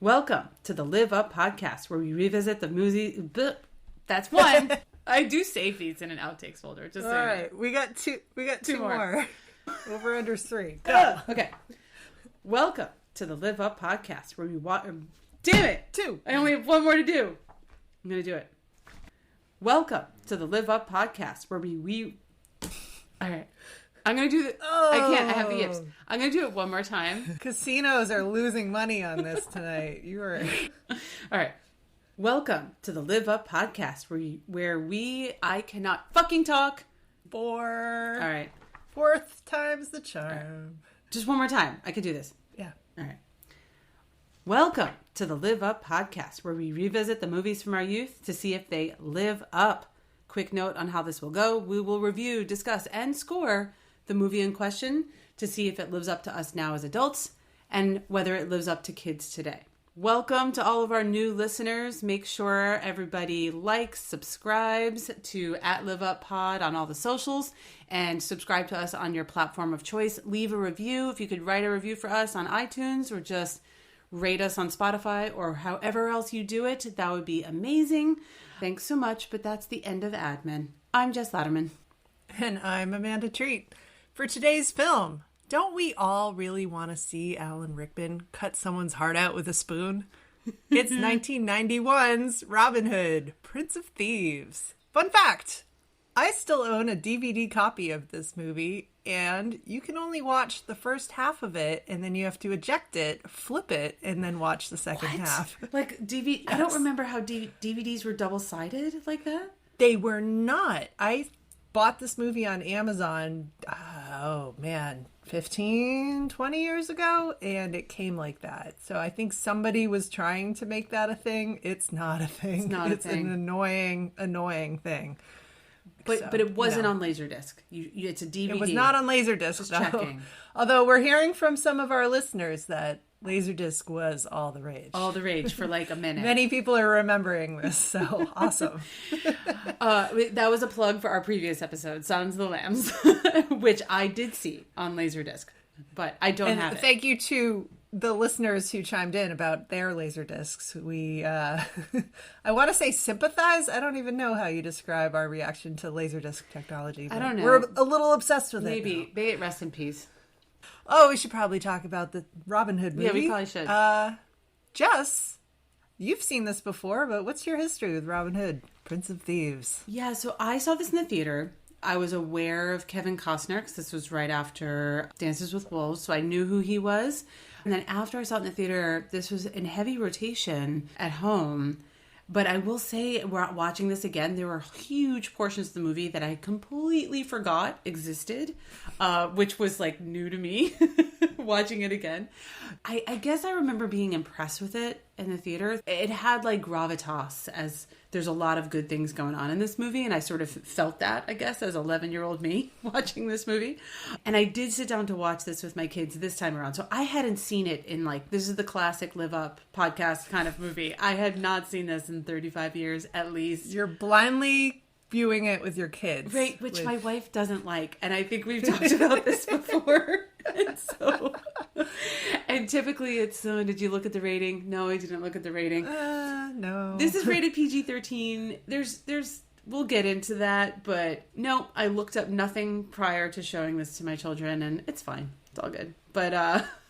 Welcome to the Live Up podcast, where we revisit the movie. That's one. I do save these in an outtakes folder. Just all right. We got two more. Over under 3. Go. Okay. Welcome to the Live Up podcast, where we watch. Damn it! 2. I only have one more to do. I'm gonna do it. Welcome to the Live Up podcast, where we. All right. I'm going to do the... Oh. I can't. I have the yips. I'm going to do it one more time. Casinos are losing money on this tonight. You are... All right. Welcome to the Live Up podcast, where I cannot fucking talk. 4. All right. 4th time's the charm. Right. Just one more time. I can do this. Yeah. All right. Welcome to the Live Up podcast, where we revisit the movies from our youth to see if they live up. Quick note on how this will go. We will review, discuss, and score the movie in question to see if it lives up to us now as adults and whether it lives up to kids today. Welcome to all of our new listeners. Make sure everybody likes, subscribes to @LiveUpPod on all the socials, and subscribe to us on your platform of choice. Leave a review. If you could write a review for us on iTunes, or just rate us on Spotify, or however else you do it, that would be amazing. Thanks so much, but that's the end of admin. I'm Jess Latterman. And I'm Amanda Treat. For today's film, don't we all really want to see Alan Rickman cut someone's heart out with a spoon? It's 1991's Robin Hood, Prince of Thieves. Fun fact, I still own a DVD copy of this movie, and you can only watch the first half of it, and then you have to eject it, flip it, and then watch the second half. Like DVD? Yes. I don't remember how DVDs were double-sided like that. They were not. I bought this movie on Amazon, 15, 20 years ago, and it came like that. So I think somebody was trying to make that a thing. It's not a thing. It's an annoying thing. But it wasn't on Laserdisc. It's a DVD. It was not on Laserdisc, Just though. checking. Although we're hearing from some of our listeners that Laserdisc was all the rage. All the rage for like a minute. Many people are remembering this, so awesome. That was a plug for our previous episode, Silence of the Lambs, which I did see on Laserdisc, but I don't have it. Thank you to the listeners who chimed in about their Laserdiscs. We, I want to say sympathize. I don't even know how you describe our reaction to Laserdisc technology. I don't know. We're a little obsessed with it. Maybe. May it rest in peace. Oh, we should probably talk about the Robin Hood movie. Yeah, we probably should. Jess, you've seen this before, but what's your history with Robin Hood, Prince of Thieves? Yeah, so I saw this in the theater. I was aware of Kevin Costner because this was right after Dances with Wolves, so I knew who he was. And then after I saw it in the theater, this was in heavy rotation at home. But I will say, watching this again, there were huge portions of the movie that I completely forgot existed, which was like new to me watching it again. I guess I remember being impressed with it in the theater. It had like gravitas, as there's a lot of good things going on in this movie. And I sort of felt that, I guess, as 11-year-old me watching this movie. And I did sit down to watch this with my kids this time around. So I hadn't seen it in like, this is the classic Live Up podcast kind of movie. I had not seen this in 35 years at least. You're blindly viewing it with your kids. Right, which my wife doesn't like. And I think we've talked about this before. And typically it's, did you look at the rating? No, I didn't look at the rating. No. This is rated PG-13. We'll get into that, but no, I looked up nothing prior to showing this to my children, and it's fine. It's all good. But,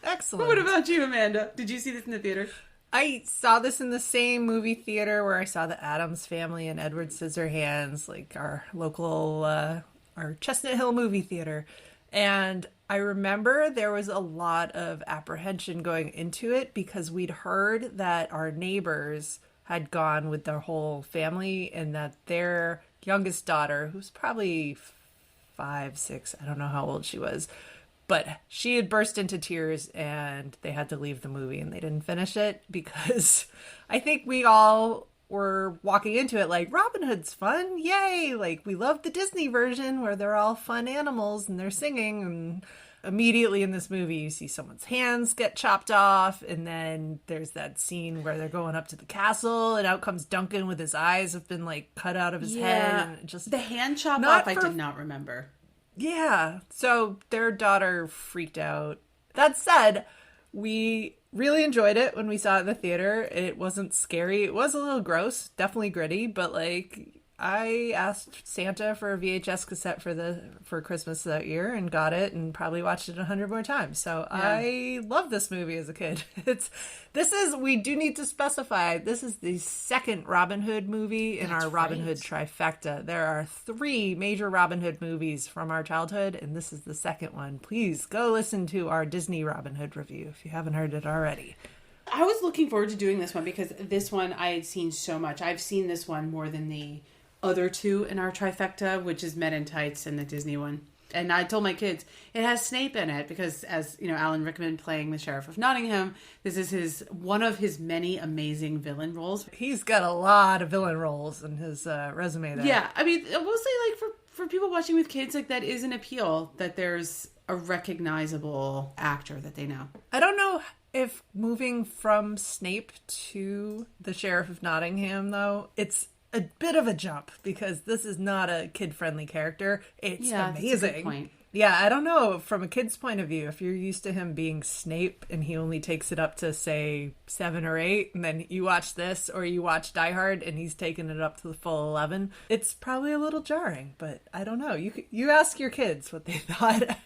excellent. What about you, Amanda? Did you see this in the theater? I saw this in the same movie theater where I saw the Addams Family and Edward Scissorhands, like our local, our Chestnut Hill movie theater. And I remember there was a lot of apprehension going into it because we'd heard that our neighbors had gone with their whole family and that their youngest daughter, who's probably 5, 6, I don't know how old she was, but she had burst into tears and they had to leave the movie and they didn't finish it because I think we all were walking into it like, Robin Hood's fun, yay! Like, we love the Disney version where they're all fun animals and they're singing, and immediately in this movie you see someone's hands get chopped off, and then there's that scene where they're going up to the castle and out comes Duncan with his eyes have been like cut out of his head. And just the hand chop off I did not remember. Yeah, so their daughter freaked out. That said, we really enjoyed it when we saw it in the theater. It wasn't scary. It was a little gross, definitely gritty, but like I asked Santa for a VHS cassette for Christmas that year and got it and probably watched it 100 more times. So yeah. I love this movie as a kid. We do need to specify, this is the second Robin Hood movie in our Robin Hood trifecta. There are 3 major Robin Hood movies from our childhood, and this is the second one. Please go listen to our Disney Robin Hood review if you haven't heard it already. I was looking forward to doing this one because this one I had seen so much. I've seen this one more than the other 2 in our trifecta, which is Men in Tights and the Disney one. And I told my kids it has Snape in it because, as you know, Alan Rickman playing the Sheriff of Nottingham, this is one of his many amazing villain roles. He's got a lot of villain roles in his resume there. Yeah, I mean, I will say, like, for people watching with kids, like, that is an appeal that there's a recognizable actor that they know. I don't know if moving from Snape to the Sheriff of Nottingham, though, it's a bit of a jump because this is not a kid-friendly character. It's amazing. That's a good point. Yeah, I don't know, from a kid's point of view, if you're used to him being Snape and he only takes it up to, say, 7 or 8, and then you watch this or you watch Die Hard and he's taken it up to the full 11, it's probably a little jarring, but I don't know. You ask your kids what they thought.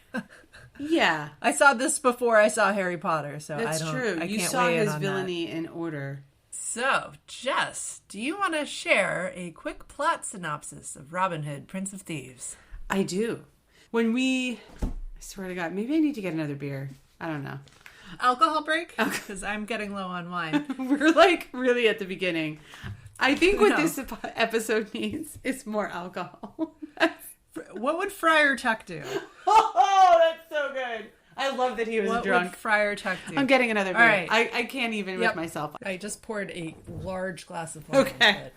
Yeah. I saw this before I saw Harry Potter, so That's true. You can't saw weigh in his on villainy in order. So, Jess, do you want to share a quick plot synopsis of Robin Hood, Prince of Thieves? I do. I swear to God, maybe I need to get another beer. I don't know. Alcohol break? Because I'm getting low on wine. We're like really at the beginning. I think what this episode needs is more alcohol. What would Friar Tuck do? Oh, that's so good. I love that he was drunk. What would Friar Tuck do? I'm getting another beer. All right. I can't even with myself. I just poured a large glass of wine. Okay.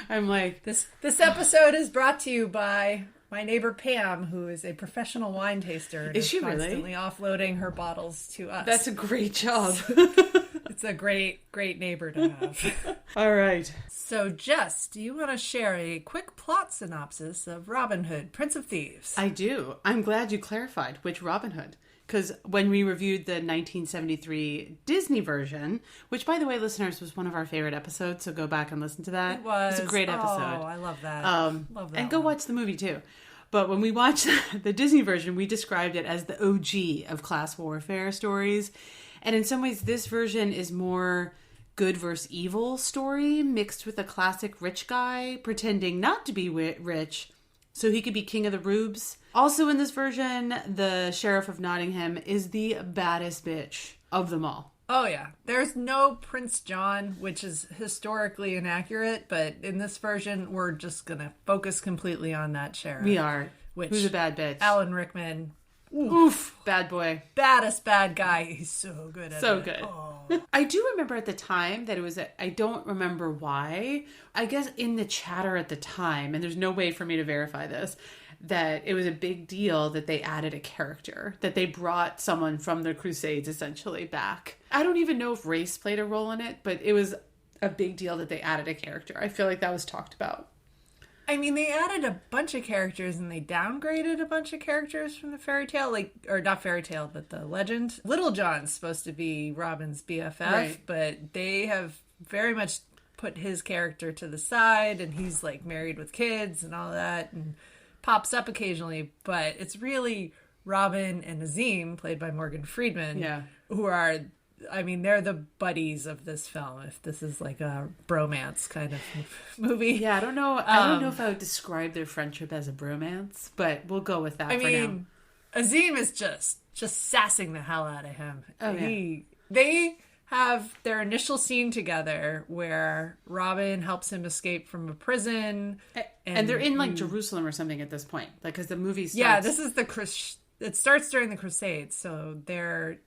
I'm like... This episode is brought to you by my neighbor Pam, who is a professional wine taster. And is she constantly offloading her bottles to us. That's a great job. It's a great neighbor to have. All right. So, Jess, do you want to share a quick plot synopsis of Robin Hood, Prince of Thieves? I do. I'm glad you clarified which Robin Hood. Because when we reviewed the 1973 Disney version, which, by the way, listeners, was one of our favorite episodes, so go back and listen to that. It was. It's a great episode. Oh, I love that. Love that. And go watch the movie, too. But when we watched the Disney version, we described it as the OG of class warfare stories. And in some ways, this version is more good versus evil story mixed with a classic rich guy pretending not to be rich so he could be king of the rubes. Also in this version, the Sheriff of Nottingham is the baddest bitch of them all. Oh, yeah. There's no Prince John, which is historically inaccurate, but in this version, we're just going to focus completely on that sheriff. We are. Who's a bad bitch? Alan Rickman. Oof. Bad boy. Baddest bad guy. He's so good at it. So good. Oh. I do remember at the time that it was, I don't remember why. I guess in the chatter at the time, and there's no way for me to verify this, that it was a big deal that they added a character, that they brought someone from the Crusades essentially back. I don't even know if race played a role in it, but it was a big deal that they added a character. I feel like that was talked about. I mean, they added a bunch of characters and they downgraded a bunch of characters from the fairy tale, or not fairy tale, but the legend. Little John's supposed to be Robin's BFF, right, but they have very much put his character to the side, and he's like married with kids and all that, and pops up occasionally, but it's really Robin and Azim, played by Morgan Freeman, who are, I mean, they're the buddies of this film, if this is like a bromance kind of movie. Yeah, I don't know if I would describe their friendship as a bromance, but we'll go with that for now. Azim is just sassing the hell out of him. Oh, yeah. They have their initial scene together where Robin helps him escape from a prison. And they're in like Jerusalem or something at this point. Like, because the movie starts... Yeah, this is it starts during the Crusades. So they're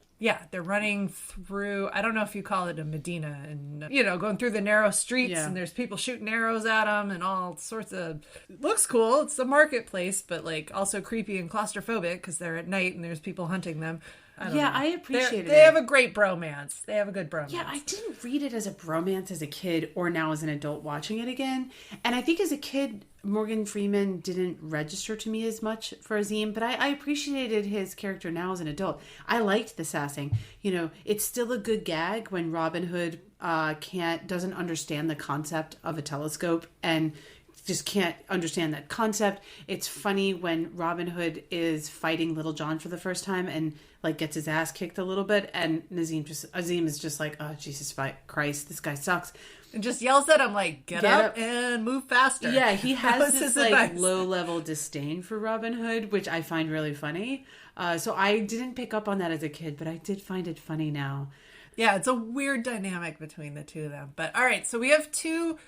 running through, I don't know if you call it a Medina, and, going through the narrow streets, and there's people shooting arrows at them and all sorts of... Looks cool. It's the marketplace, but like also creepy and claustrophobic because they're at night and there's people hunting them. I appreciate it. They have a great bromance. They have a good bromance. Yeah, I didn't read it as a bromance as a kid or now as an adult watching it again. And I think as a kid, Morgan Freeman didn't register to me as much for Azim, but I appreciated his character now as an adult. I liked the sassing. You know, it's still a good gag when Robin Hood doesn't understand the concept of a telescope and just can't understand that concept. It's funny when Robin Hood is fighting Little John for the first time and like gets his ass kicked a little bit, and Azim is just like, oh Jesus Christ, this guy sucks. And just yells at him like, get up and move faster. Yeah, he has this like low-level disdain for Robin Hood, which I find really funny. So I didn't pick up on that as a kid, but I did find it funny now. Yeah, it's a weird dynamic between the two of them. But all right, so we have two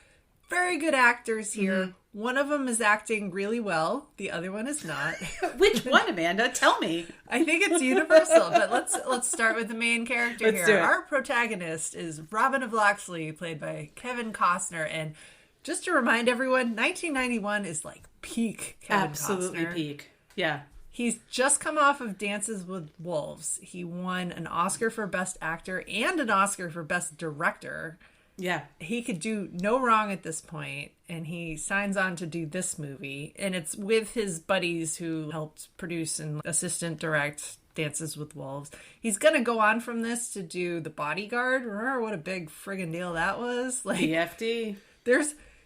very good actors here. Mm-hmm. One of them is acting really well. The other one is not. Which one, Amanda? Tell me. I think it's universal, but let's start with the main character here. Our protagonist is Robin of Locksley, played by Kevin Costner. And just to remind everyone, 1991 is like peak Kevin Costner. Absolutely peak. Yeah. He's just come off of Dances with Wolves. He won an Oscar for Best Actor and an Oscar for Best Director. Yeah. He could do no wrong at this point, and he signs on to do this movie. And it's with his buddies who helped produce and assistant direct Dances with Wolves. He's going to go on from this to do The Bodyguard. Remember what a big friggin' deal that was? Like, BFD.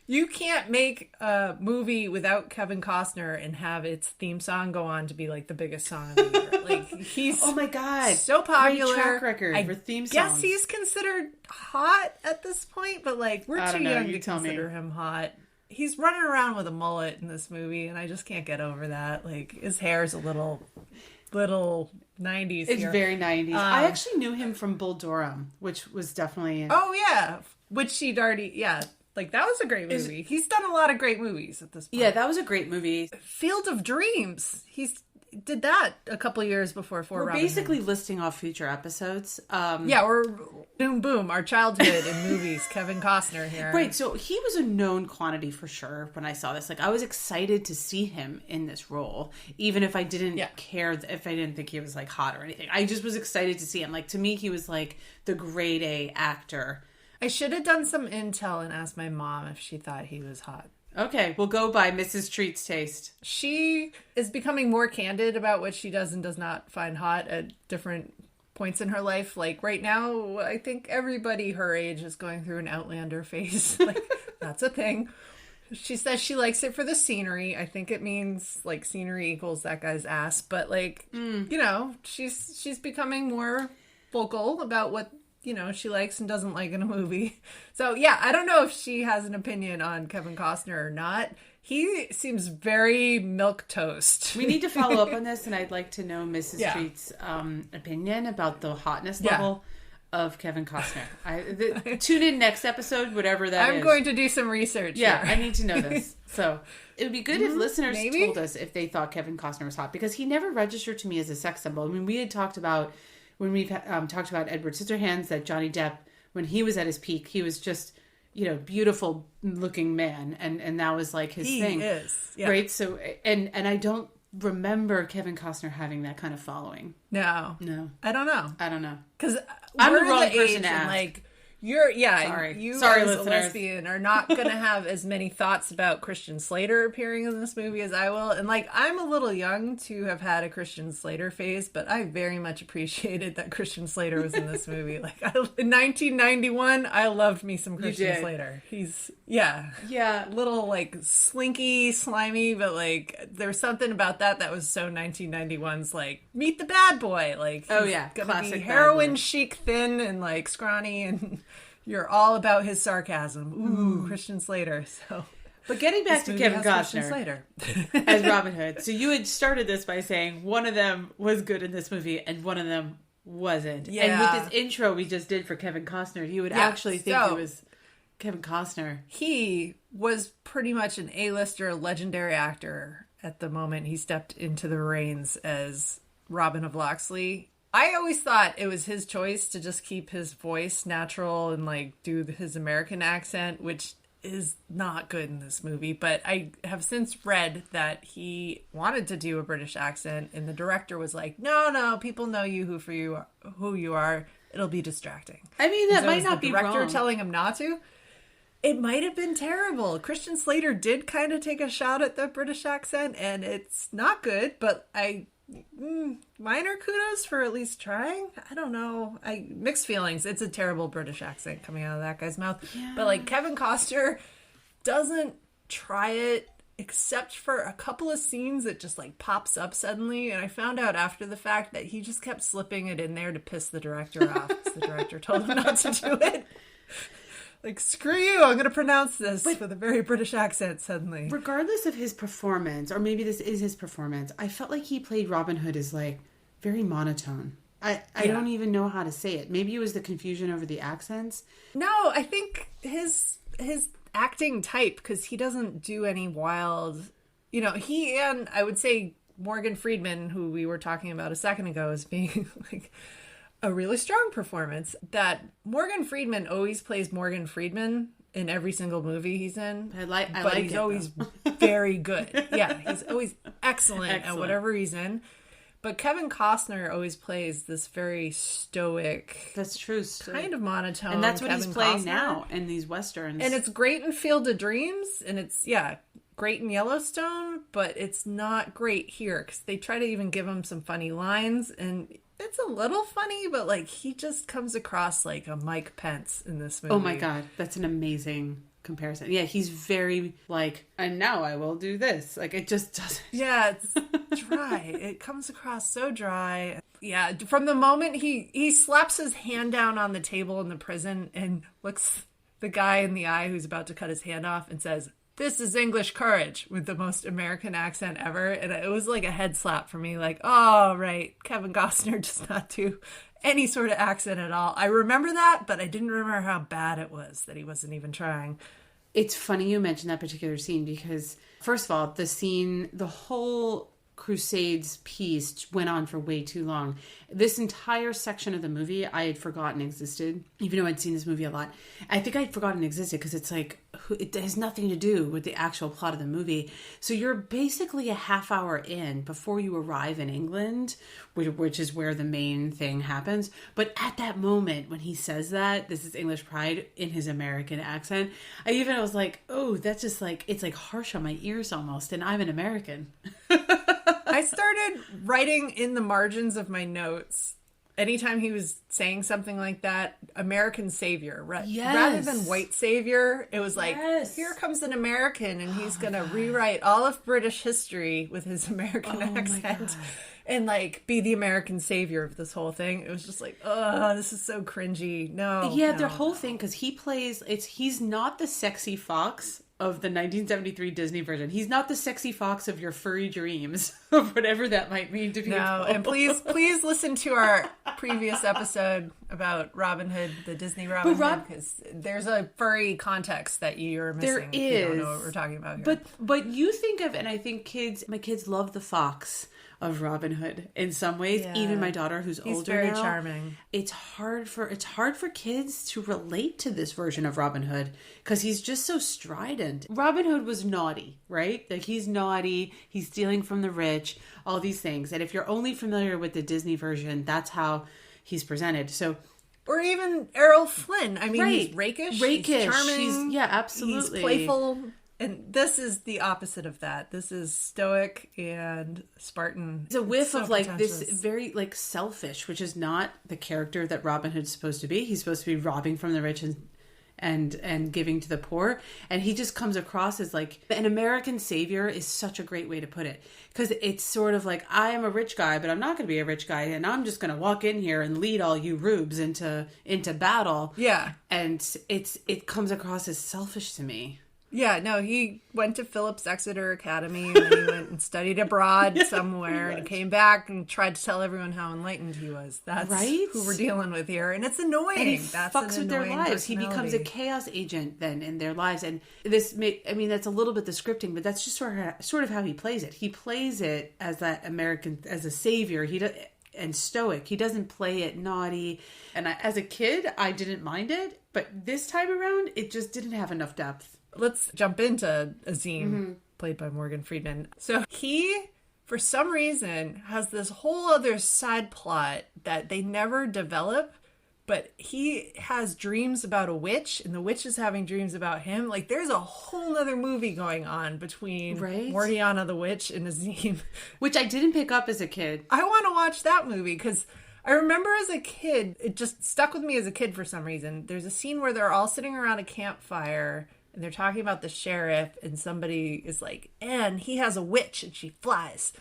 You can't make a movie without Kevin Costner and have its theme song go on to be like the biggest song of the year. Like, he's oh my god, so popular. Great track record for theme songs. Yes, he's considered hot at this point, but like we're too young to consider him hot. He's running around with a mullet in this movie, and I just can't get over that. Like, his hair's a little 90s. It's very 90s. I actually knew him from Bull Durham, which was definitely oh yeah, which she'd already Like, that was a great movie. He's done a lot of great movies at this point. Yeah, that was a great movie. Field of Dreams. He's did that a couple years before We're Robin basically Hood. listing off future episodes. We're boom, our childhood in movies. Kevin Costner here. Right, so he was a known quantity for sure when I saw this. Like, I was excited to see him in this role, even if I didn't care, if I didn't think he was, like, hot or anything. I just was excited to see him. Like, to me, he was, like, the grade A actor. I should have done some intel and asked my mom if she thought he was hot. Okay, we'll go by Mrs. Treat's taste. She is becoming more candid about what she does and does not find hot at different points in her life. Like, right now, I think everybody her age is going through an Outlander phase. Like, that's a thing. She says she likes it for the scenery. I think it means, like, scenery equals that guy's ass. But, like, you know, she's becoming more vocal about what, you know, she likes and doesn't like in a movie. So, yeah, I don't know if she has an opinion on Kevin Costner or not. He seems very milquetoast. We need to follow up on this, and I'd like to know Mrs. Treat's opinion about the hotness level of Kevin Costner. Tune in next episode, whatever that is. I'm going to do some research. Yeah, I need to know this. So it would be good if listeners told us if they thought Kevin Costner was hot, because he never registered to me as a sex symbol. I mean, we had talked about, when we've talked about Edward Scissorhands, that Johnny Depp, when he was at his peak, he was just, you know, beautiful looking man, and that was like his thing. He is. Yeah. Right? So, and I don't remember Kevin Costner having that kind of following. No. I don't know. Because I'm the wrong person to ask. Like, Sorry, as listeners. a lesbian are not going to have as many thoughts about Christian Slater appearing in this movie as I will. And, like, I'm a little young to have had a Christian Slater phase, but I very much appreciated that Christian Slater was in this movie. Like, in 1991, I loved me some Christian Slater. He's, little, like, slinky, slimy, but, like, there's something about that was so 1991's, like, meet the bad boy. Like, he's gonna be heroin chic, thin, and, like, scrawny, and you're all about his sarcasm. Ooh, Christian Slater. So, but getting back to Kevin Costner as Robin Hood. So you had started this by saying one of them was good in this movie and one of them wasn't. Yeah. And with this intro we just did for Kevin Costner, you would actually think it was Kevin Costner. He was pretty much an A-lister, legendary actor at the moment he stepped into the reins as Robin of Locksley. I always thought it was his choice to just keep his voice natural and, like, do his American accent, which is not good in this movie. But I have since read that he wanted to do a British accent, and the director was like, no, people know you who you are. It'll be distracting. I mean, that might not be wrong. The director telling him not to? It might have been terrible. Christian Slater did kind of take a shot at the British accent, and it's not good, but minor kudos for at least trying. I don't know. Mixed feelings. It's a terrible British accent coming out of that guy's mouth. Yeah. But like Kevin Costner doesn't try it except for a couple of scenes that just like pops up suddenly. And I found out after the fact that he just kept slipping it in there to piss the director off because the director told him not to do it. Like, screw you, I'm going to pronounce this with a very British accent suddenly. Regardless of his performance, or maybe this is his performance, I felt like he played Robin Hood as, like, very monotone. I don't even know how to say it. Maybe it was the confusion over the accents. No, I think his acting type, because he doesn't do any wild... You know, he and, I would say, Morgan Freeman, who we were talking about a second ago, as being, like... a really strong performance. That Morgan Freeman always plays Morgan Freeman in every single movie he's in. But he's always very good. Yeah, he's always excellent at whatever he's in. But Kevin Costner always plays this very stoic... That's true. Kind of monotone. And that's what he's playing now in these Westerns. And it's great in Field of Dreams. And it's, great in Yellowstone. But it's not great here. Because they try to even give him some funny lines. And... it's a little funny, but, like, he just comes across like a Mike Pence in this movie. Oh, my God. That's an amazing comparison. Yeah, he's very, like, and now I will do this. Like, it just doesn't. Yeah, it's dry. It comes across so dry. Yeah, from the moment he slaps his hand down on the table in the prison and looks the guy in the eye who's about to cut his hand off and says, "This is English courage," with the most American accent ever. And it was like a head slap for me. Like, oh, right. Kevin Costner does not do any sort of accent at all. I remember that, but I didn't remember how bad it was that he wasn't even trying. It's funny you mentioned that particular scene because, first of all, the whole Crusades piece went on for way too long. This entire section of the movie I had forgotten existed, even though I'd seen this movie a lot. I think I'd forgotten existed because it's like, it has nothing to do with the actual plot of the movie. So you're basically a half hour in before you arrive in England, which is where the main thing happens. But at that moment when he says that, this is English pride in his American accent, I was like, oh, that's just like, it's like harsh on my ears almost. And I'm an American. I started writing in the margins of my notes, anytime he was saying something like that, American savior, rather than white savior, it was like, here comes an American and he's going to rewrite all of British history with his American accent and like be the American savior of this whole thing. It was just like, oh, this is so cringy. Their whole thing, because he's not the sexy fox of the 1973 Disney version. He's not the sexy fox of your furry dreams, of whatever that might mean to people. No, and please listen to our previous episode about Robin Hood, the Disney Robin Hood, because there's a furry context that you're missing. There is. If you don't know what we're talking about here. But you think of, and I think my kids love the fox of Robin Hood in some ways. Yeah. Even my daughter, who's older now. He's very charming. It's hard for kids to relate to this version of Robin Hood because he's just so strident. Robin Hood was naughty, right? Like, he's naughty, he's stealing from the rich, all these things. And if you're only familiar with the Disney version, that's how he's presented. So, or even Errol Flynn. I mean, he's rakish, he's charming. Absolutely. He's playful. And this is the opposite of that. This is stoic and Spartan. It's a whiff of like this very like selfish, which is not the character that Robin Hood's supposed to be. He's supposed to be robbing from the rich and giving to the poor. And he just comes across as like an American savior is such a great way to put it. Because it's sort of like, I am a rich guy, but I'm not going to be a rich guy. And I'm just going to walk in here and lead all you rubes into battle. Yeah. And it comes across as selfish to me. Yeah, no, he went to Phillips Exeter Academy and then he went and studied abroad somewhere and came back and tried to tell everyone how enlightened he was. That's who we're dealing with here. And it's annoying. And he fucks with their lives. He becomes a chaos agent then in their lives. And that's a little bit the scripting, but that's just sort of how he plays it. He plays it as that American, as a savior. And stoic. He doesn't play it naughty. And as a kid, I didn't mind it. But this time around, it just didn't have enough depth. Let's jump into Azim, played by Morgan Freeman. So he, for some reason, has this whole other side plot that they never develop but he has dreams about a witch, and the witch is having dreams about him. Like, there's a whole other movie going on between Mortiana the witch and Azim. Which I didn't pick up as a kid. I want to watch that movie, because I remember as a kid, it just stuck with me as a kid for some reason. There's a scene where they're all sitting around a campfire, and they're talking about the sheriff, and somebody is like, and he has a witch, and she flies.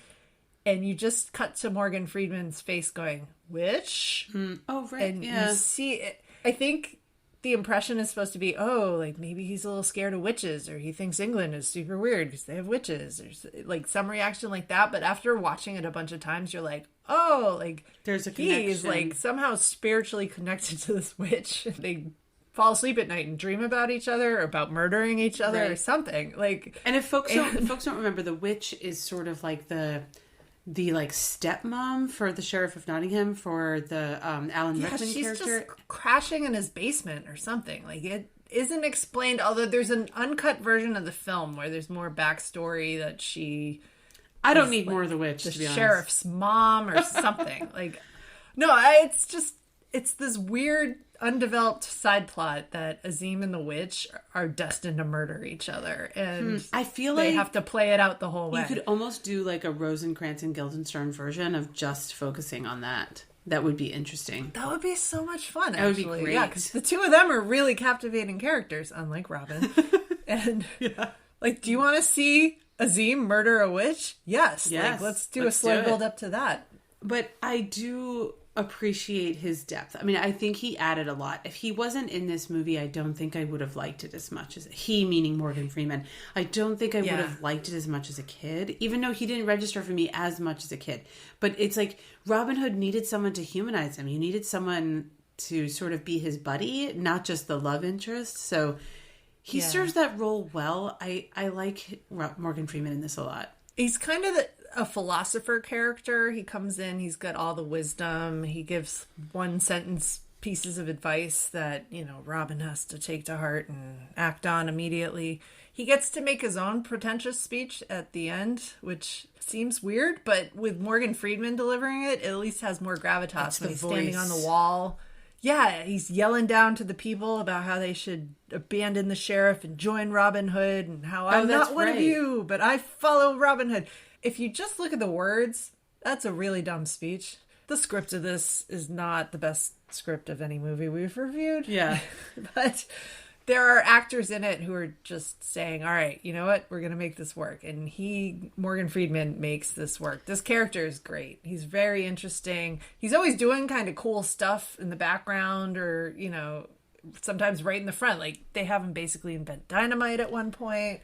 And you just cut to Morgan Freeman's face going, witch? Oh, right. And you see it. I think the impression is supposed to be, oh, like maybe he's a little scared of witches, or he thinks England is super weird because they have witches, or like some reaction like that. But after watching it a bunch of times, you're like, oh, like there's a connection. He's like somehow spiritually connected to this witch. They fall asleep at night and dream about each other, or about murdering each other, or something. Like, and if folks don't remember, the witch is sort of like the like stepmom for the Sheriff of Nottingham, for the Alan Rickman she's character. Just crashing in his basement or something. Like, it isn't explained, although there's an uncut version of the film where there's more backstory that she... I don't need more of the witch, the to be honest. sheriff's mom or something. Like, no, it's this weird undeveloped side plot that Azim and the witch are destined to murder each other, and I feel they like have to play it out the whole way. You could almost do like a Rosencrantz and Guildenstern version of just focusing on that. That would be interesting. That would be so much fun. That would be great. Yeah, because the two of them are really captivating characters, unlike Robin. And like, do you want to see Azim murder a witch? Yes. Like, let's do a slow build up to that. But I do appreciate his depth. I mean, I think he added a lot. If he wasn't in this movie, I don't think I would have liked it as much as he, meaning Morgan Freeman. I don't think I would have liked it as much as a kid, even though he didn't register for me as much as a kid. But it's like Robin Hood needed someone to humanize him. You needed someone to sort of be his buddy, not just the love interest. So he serves that role well. I like Morgan Freeman in this a lot. He's kind of a philosopher character. He comes in, he's got all the wisdom. He gives one sentence pieces of advice that, you know, Robin has to take to heart and act on immediately. He gets to make his own pretentious speech at the end, which seems weird, but with Morgan Freeman delivering it, it at least has more gravitas when he's standing on the wall. Yeah, he's yelling down to the people about how they should abandon the sheriff and join Robin Hood, and how I'm not one of you, but I follow Robin Hood. If you just look at the words, that's a really dumb speech. The script of this is not the best script of any movie we've reviewed. Yeah. But there are actors in it who are just saying, all right, you know what? We're going to make this work. And Morgan Freeman, makes this work. This character is great. He's very interesting. He's always doing kind of cool stuff in the background, or, you know, sometimes right in the front. Like, they have him basically invent dynamite at one point.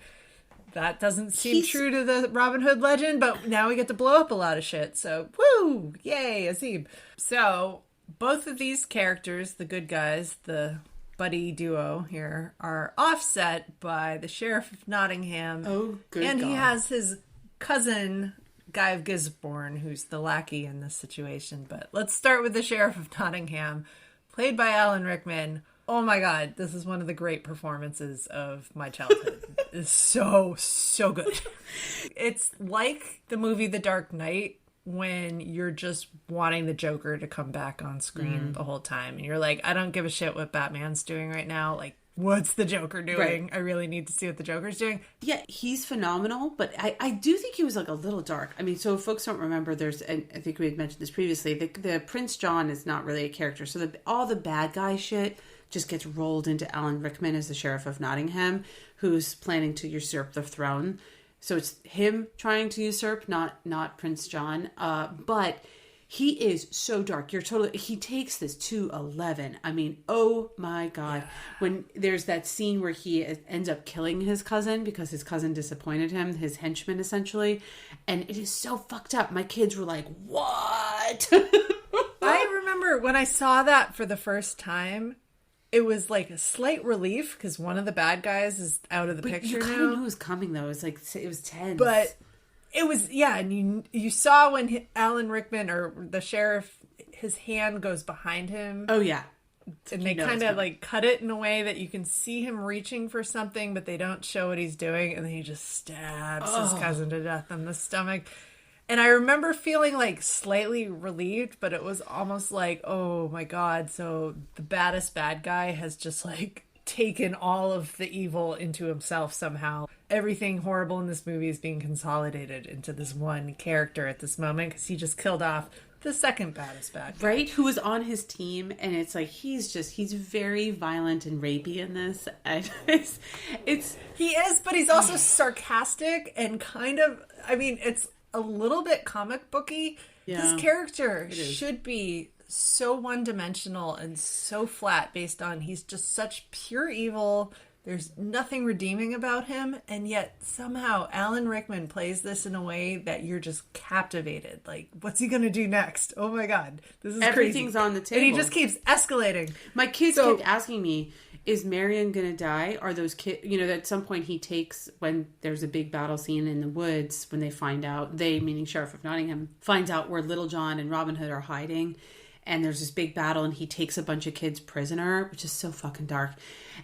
That doesn't seem true to the Robin Hood legend, but now we get to blow up a lot of shit. So, woo! Yay, Azim. So, both of these characters, the good guys, the buddy duo here, are offset by the Sheriff of Nottingham. Oh, good And God. he has his cousin, Guy of Gisborne, who's the lackey in this situation. But let's start with the Sheriff of Nottingham, played by Alan Rickman. Oh my God, this is one of the great performances of my childhood. It's so good. It's like the movie The Dark Knight, when you're just wanting the Joker to come back on screen the whole time. And you're like, I don't give a shit what Batman's doing right now. Like, what's the Joker doing? Right. I really need to see what the Joker's doing. Yeah, he's phenomenal, but I do think he was like a little dark. I mean, so if folks don't remember, and I think we had mentioned this previously, the Prince John is not really a character. So all the bad guy shit just gets rolled into Alan Rickman as the Sheriff of Nottingham, who's planning to usurp the throne. So it's him trying to usurp, not Prince John. But he is so dark. He takes this to 11. I mean, oh my God. Yeah. When there's that scene where he ends up killing his cousin because his cousin disappointed him, his henchman essentially. And it is so fucked up. My kids were like, what? I remember when I saw that for the first time, it was like a slight relief because one of the bad guys is out of the picture now. You kind of knew it was coming though. It was tense. But it was, and you saw when Alan Rickman, or the sheriff, his hand goes behind him. Oh yeah. And they kind of like cut it in a way that you can see him reaching for something, but they don't show what he's doing. And then he just stabs his cousin to death in the stomach. And I remember feeling like slightly relieved, but it was almost like, oh my God, so the baddest bad guy has just like taken all of the evil into himself somehow. Everything horrible in this movie is being consolidated into this one character at this moment because he just killed off the second baddest bad guy. Right? Who was on his team, and it's like he's very violent and rapey in this. And he is, but he's also sarcastic and kind of, I mean, it's a little bit comic booky. Yeah, this character should be so one-dimensional and so flat based on he's just such pure evil. There's nothing redeeming about him, and yet somehow Alan Rickman plays this in a way that you're just captivated. Like, what's he gonna do next? Oh my God, this is everything's crazy. On the table, and he just keeps escalating. My kids kept asking me, "Is Marion gonna die? Are those kids?" You know, at some point he takes, when there's a big battle scene in the woods, when they find out, they, meaning Sheriff of Nottingham, finds out where Little John and Robin Hood are hiding. And there's this big battle, and he takes a bunch of kids prisoner, which is so fucking dark.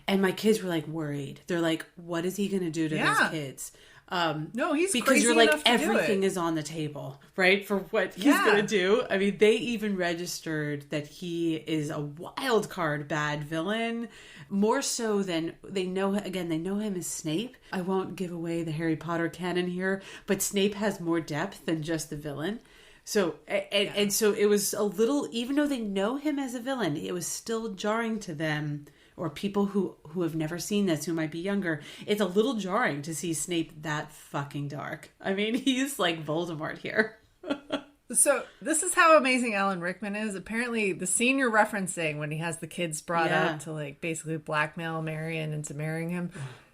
And my kids were like worried. They're like, "What is he going to do to those kids?" No, he's because crazy you're like, enough to everything do it. is on the table, right? For what he's going to do. I mean, they even registered that he is a wild card bad villain, more so than they know. Again, they know him as Snape. I won't give away the Harry Potter canon here, but Snape has more depth than just the villain. So, and so it was a little, even though they know him as a villain, it was still jarring to them, or people who have never seen this, who might be younger. It's a little jarring to see Snape that fucking dark. I mean, he's like Voldemort here. So this is how amazing Alan Rickman is. Apparently the scene you're referencing when he has the kids brought up to like basically blackmail Marion into marrying him.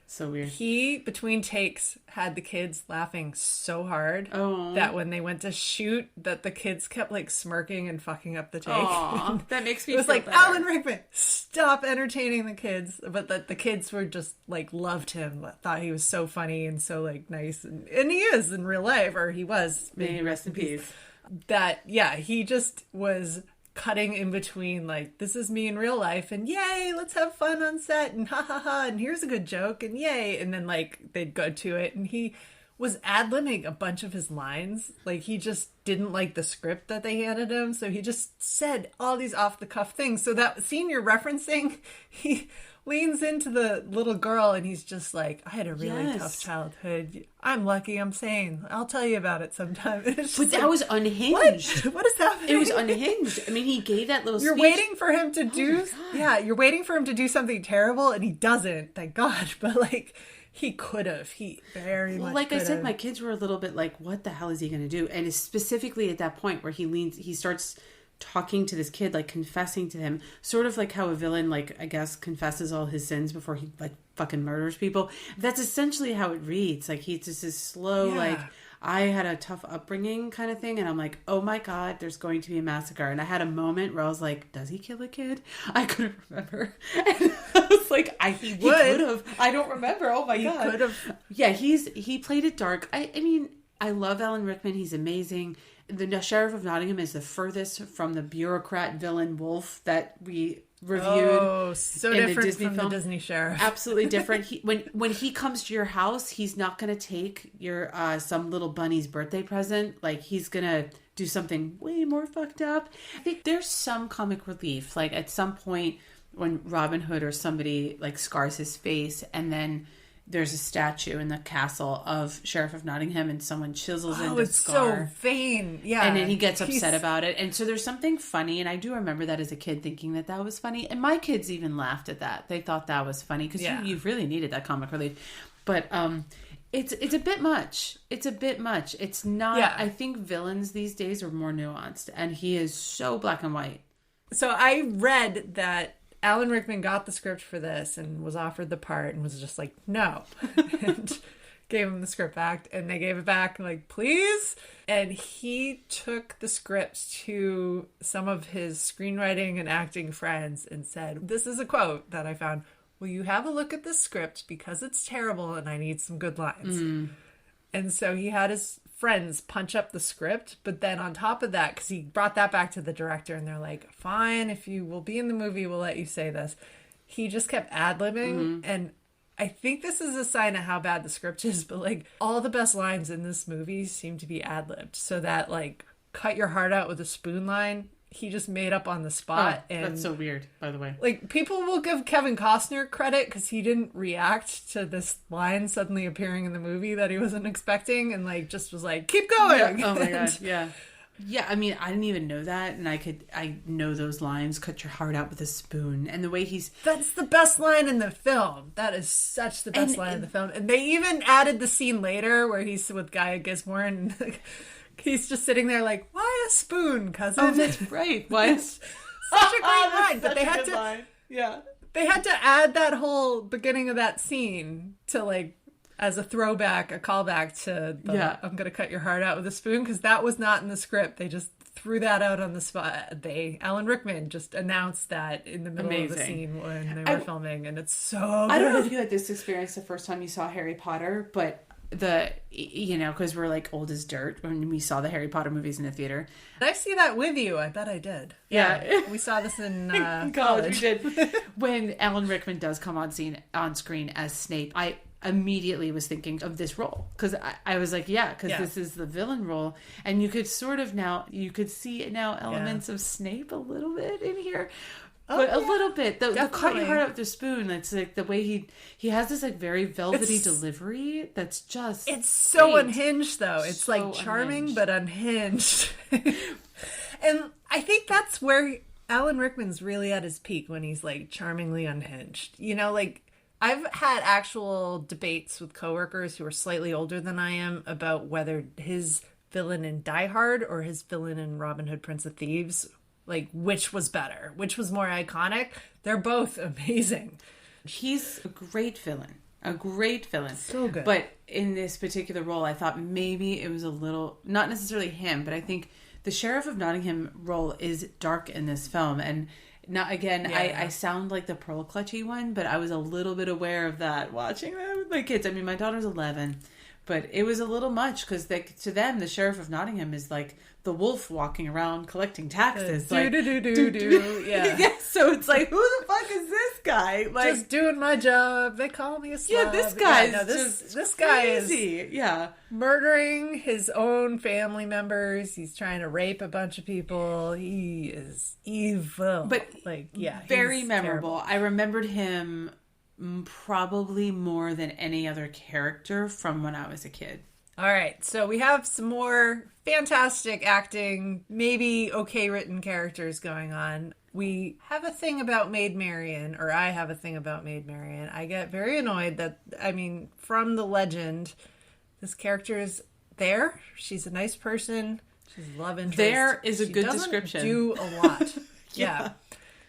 So weird. He, between takes, had the kids laughing so hard that when they went to shoot, that the kids kept like smirking and fucking up the take. Aww, that makes me It was feel like, better. Alan Rickman, stop entertaining the kids. But that the kids were just like, loved him, thought he was so funny and so like nice. And he is in real life, or he was. May he rest in peace. That, he just was cutting in between, like, this is me in real life, and yay, let's have fun on set, and ha ha ha, and here's a good joke, and yay, and then like they'd go to it, and he was ad-libbing a bunch of his lines. Like, he just didn't like the script that they handed him, so he just said all these off-the-cuff things. So that scene you're referencing, he leans into the little girl, and he's just like, I had a really tough childhood. I'm lucky I'm sane. I'll tell you about it sometime. But that was unhinged. What is happening? It was unhinged. I mean, he gave that little You're speech. waiting for him to do... you're waiting for him to do something terrible, and he doesn't, thank God. But, like, he could have. He very much like I could've. said, my kids were a little bit like, what the hell is he going to do? And it's specifically at that point where he starts talking to this kid, like confessing to him, sort of like how a villain, like, I guess, confesses all his sins before he like fucking murders people. That's essentially how it reads. Like, he's just this slow, like, I had a tough upbringing kind of thing, and I'm like, oh my God, there's going to be a massacre. And I had a moment where I was like, does he kill a kid? I couldn't remember. And I was like, he could have. I don't remember. Oh my God. He could have. Yeah, he played it dark. I mean, I love Alan Rickman. He's amazing. The Sheriff of Nottingham is the furthest from the bureaucrat villain wolf that we reviewed. Oh, so in different the Disney from film. the Disney Sheriff. Absolutely different. When he comes to your house, he's not going to take your some little bunny's birthday present. Like, he's going to do something way more fucked up. I think there's some comic relief. Like, at some point when Robin Hood or somebody like scars his face, and then there's a statue in the castle of Sheriff of Nottingham, and someone chisels in the scar. So vain. Yeah. And then he gets upset about it. And so there's something funny. And I do remember that as a kid thinking that was funny. And my kids even laughed at that. They thought that was funny because you really needed that comic relief. But it's a bit much. It's a bit much. It's not. Yeah. I think villains these days are more nuanced. And he is so black and white. So I read that Alan Rickman got the script for this and was offered the part and was just like, no. And gave him the script back, and they gave it back like, please. And he took the script to some of his screenwriting and acting friends and said, this is a quote that I found, will you have a look at this script because it's terrible and I need some good lines. And so he had his friends punch up the script, but then on top of that, because he brought that back to the director, and they're like, fine, if you will be in the movie, we'll let you say this. He just kept ad-libbing, and I think this is a sign of how bad the script is, but like all the best lines in this movie seem to be ad-libbed. So that like cut your heart out with a spoon line, he just made up on the spot. And that's so weird, by the way. Like people will give Kevin Costner credit because he didn't react to this line suddenly appearing in the movie that he wasn't expecting, and like just was like, keep going. Yeah. Oh my God. Yeah. Yeah, I mean, I didn't even know that, and I know those lines, cut your heart out with a spoon, and the way That's the best line in the film. That is such the best line in the film. And they even added the scene later where he's with Gaia Gizmore, and he's just sitting there like, why a spoon, cousin? Oh, that's right. What? Such a great line, but they had to... line. Yeah. They had to add that whole beginning of that scene to like, as a throwback, a callback to I'm going to cut your heart out with a spoon, because that was not in the script. They just threw that out on the spot. Alan Rickman just announced that in the middle of the scene when they were filming, and it's so good. I don't know if you had this experience the first time you saw Harry Potter, but because we're like old as dirt when we saw the Harry Potter movies in the theater. Did I see that with you? I bet I did. Yeah. We saw this in college. We did. When Alan Rickman does come on screen as Snape, I immediately was thinking of this role, because I was like, this is the villain role, and you could see now elements of Snape a little bit in here. But a little bit. The cut your heart out with the spoon, it's like the way he has this like very velvety delivery that's just it's so great. Unhinged though. It's so like charming unhinged. But unhinged. And I think that's where Alan Rickman's really at his peak, when he's like charmingly unhinged. Like I've had actual debates with coworkers who are slightly older than I am about whether his villain in Die Hard or his villain in Robin Hood, Prince of Thieves, like which was better, which was more iconic. They're both amazing. He's a great villain. So good. But in this particular role, I thought maybe it was a little, not necessarily him, but I think the Sheriff of Nottingham role is dark in this film. And not again, I sound like the pearl clutchy one, but I was a little bit aware of that watching that with my kids. I mean, my daughter's 11, but it was a little much, because to them, the Sheriff of Nottingham is like the wolf walking around collecting taxes. Yeah. So it's like, who the fuck is this guy? Like, just doing my job. They call me a slut. Yeah, this guy this guy is murdering his own family members. He's trying to rape a bunch of people. He is evil. But very memorable. Terrible. I remembered him probably more than any other character from when I was a kid. All right, so we have some more fantastic acting, maybe okay written characters going on. We have a thing about Maid Marian, or I have a thing about Maid Marian. I get very annoyed that, from the legend, this character is there. She's a nice person. She's a love interest. There is a good description. She doesn't do a lot. Yeah.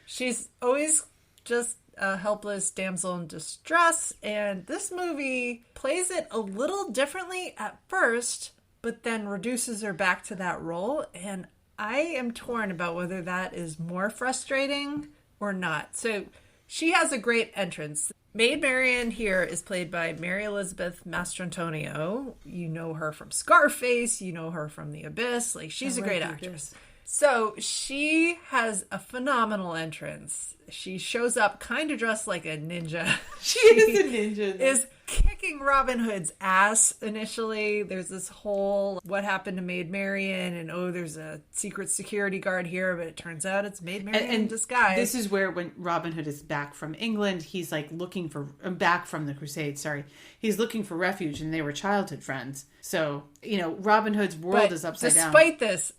She's always just a helpless damsel in distress, and this movie plays it a little differently at first, but then reduces her back to that role, and I am torn about whether that is more frustrating or not. So she has a great entrance. Maid Marian here is played by Mary Elizabeth Mastrantonio. You know her from Scarface, you know her from The Abyss. Like, she's a great actress. So she has a phenomenal entrance. She shows up kind of dressed like a ninja. She is a ninja. Is kicking Robin Hood's ass initially. There's this whole what happened to Maid Marian, and there's a secret security guard here, but it turns out it's Maid Marian in disguise. This is where when Robin Hood is back from England, he's like looking for back from the Crusades. Sorry, he's looking for refuge, and they were childhood friends. So Robin Hood's world is upside down. Despite this,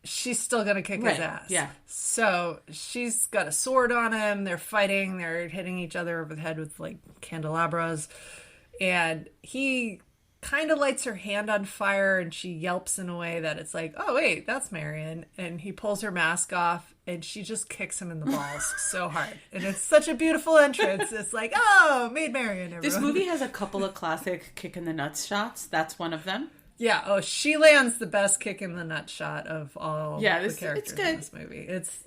she's still going to kick his ass. Yeah. So she's got a sword on him. They're fighting. They're hitting each other over the head with like candelabras. And he kind of lights her hand on fire, and she yelps in a way that it's like, oh, wait, that's Marion. And he pulls her mask off, and she just kicks him in the balls so hard. And it's such a beautiful entrance. It's like, oh, Maid Marian, everyone. This movie has a couple of classic kick in the nuts shots. That's one of them. Yeah, she lands the best kick in the nut shot of all the characters in this movie. It's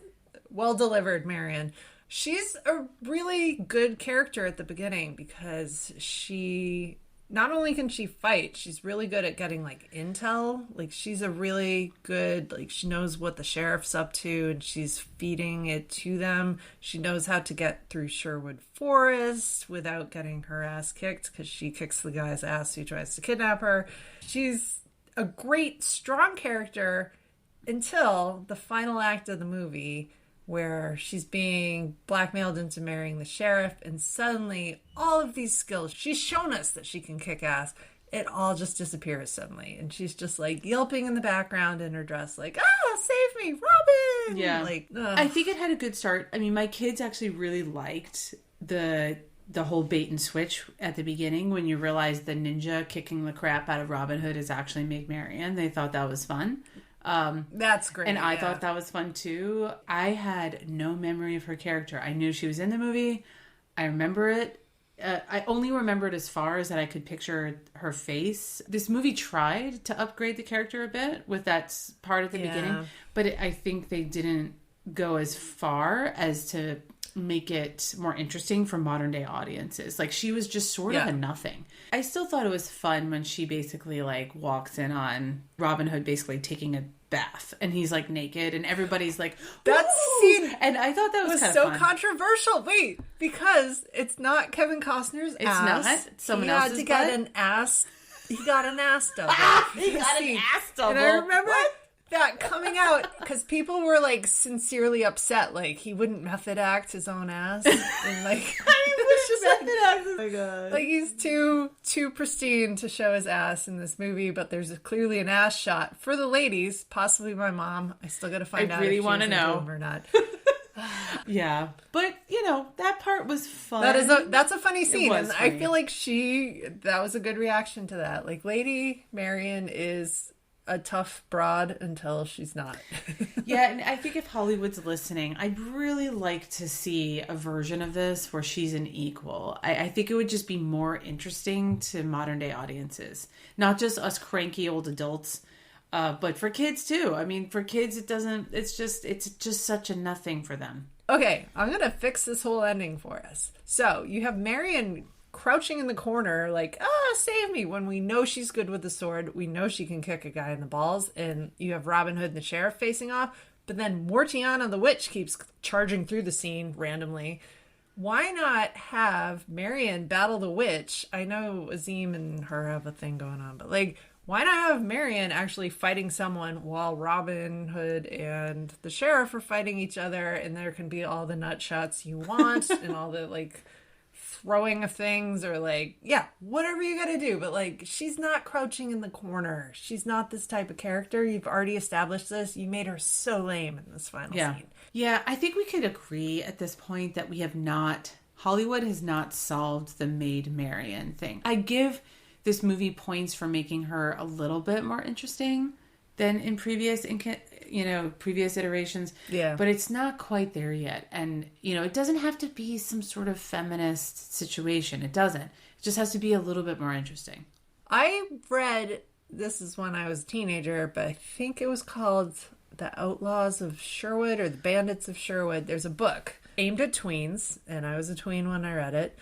well delivered, Marion. She's a really good character at the beginning because she not only can she fight, she's really good at getting like intel. Like she's a really good, like she knows what the sheriff's up to and she's feeding it to them. She knows how to get through Sherwood Forest without getting her ass kicked because she kicks the guy's ass who tries to kidnap her. She's a great, strong character until the final act of the movie where she's being blackmailed into marrying the sheriff, and suddenly all of these skills, she's shown us that she can kick ass, it all just disappears suddenly, and she's just like yelping in the background in her dress like, save me, Robin! Yeah. Like, I think it had a good start. I mean, my kids actually really liked the whole bait and switch at the beginning when you realize the ninja kicking the crap out of Robin Hood is actually Maid Marian. They thought that was fun. That's great. And I thought that was fun too. I had no memory of her character. I knew she was in the movie. I remember it. I only remembered as far as that I could picture her face. This movie tried to upgrade the character a bit with that part at the beginning, but I think they didn't go as far as to make it more interesting for modern day audiences. Like she was just sort of a nothing. I still thought it was fun when she basically like walks in on Robin Hood basically taking a bath and he's like naked and everybody's like, that scene, and I thought that was kind of so fun. controversial. Wait, because it's not Kevin Costner's ass. It's not someone he else's had to get butt? an ass. He got an ass double. He got an ass double. And I remember that coming out because people were like sincerely upset. Like he wouldn't method act his own ass, and like Oh my god! like he's too pristine to show his ass in this movie. But there's clearly an ass shot for the ladies, possibly my mom. I still got to find out really if she want to was into know him or not. Yeah, but you know that part was fun. That's a funny scene, and funny. I feel like that was a good reaction to that. Like Lady Marian is a tough broad until she's not. Yeah, and I think if Hollywood's listening, I'd really like to see a version of this where she's an equal. I think it would just be more interesting to modern day audiences, not just us cranky old adults, but for kids too. I mean, for kids, it's just such a nothing for them. Okay, I'm gonna fix this whole ending for us. So you have Marian crouching in the corner like, save me, when we know she's good with the sword, we know she can kick a guy in the balls, and you have Robin Hood and the sheriff facing off, but then Mortiana the witch keeps charging through the scene randomly. Why not have Marian battle the witch? I know Azim and her have a thing going on, but like, why not have Marian actually fighting someone while Robin Hood and the sheriff are fighting each other, and there can be all the nut shots you want and all the like throwing of things, or like, whatever you gotta do, but like, she's not crouching in the corner. She's not this type of character. You've already established this. You made her so lame in this final scene. Yeah, I think we could agree at this point that Hollywood has not solved the Maid Marian thing. I give this movie points for making her a little bit more interesting than in previous iterations. Yeah. But it's not quite there yet. And, it doesn't have to be some sort of feminist situation. It doesn't. It just has to be a little bit more interesting. I read, this is when I was a teenager, but I think it was called The Outlaws of Sherwood or The Bandits of Sherwood. There's a book aimed at tweens, and I was a tween when I read it.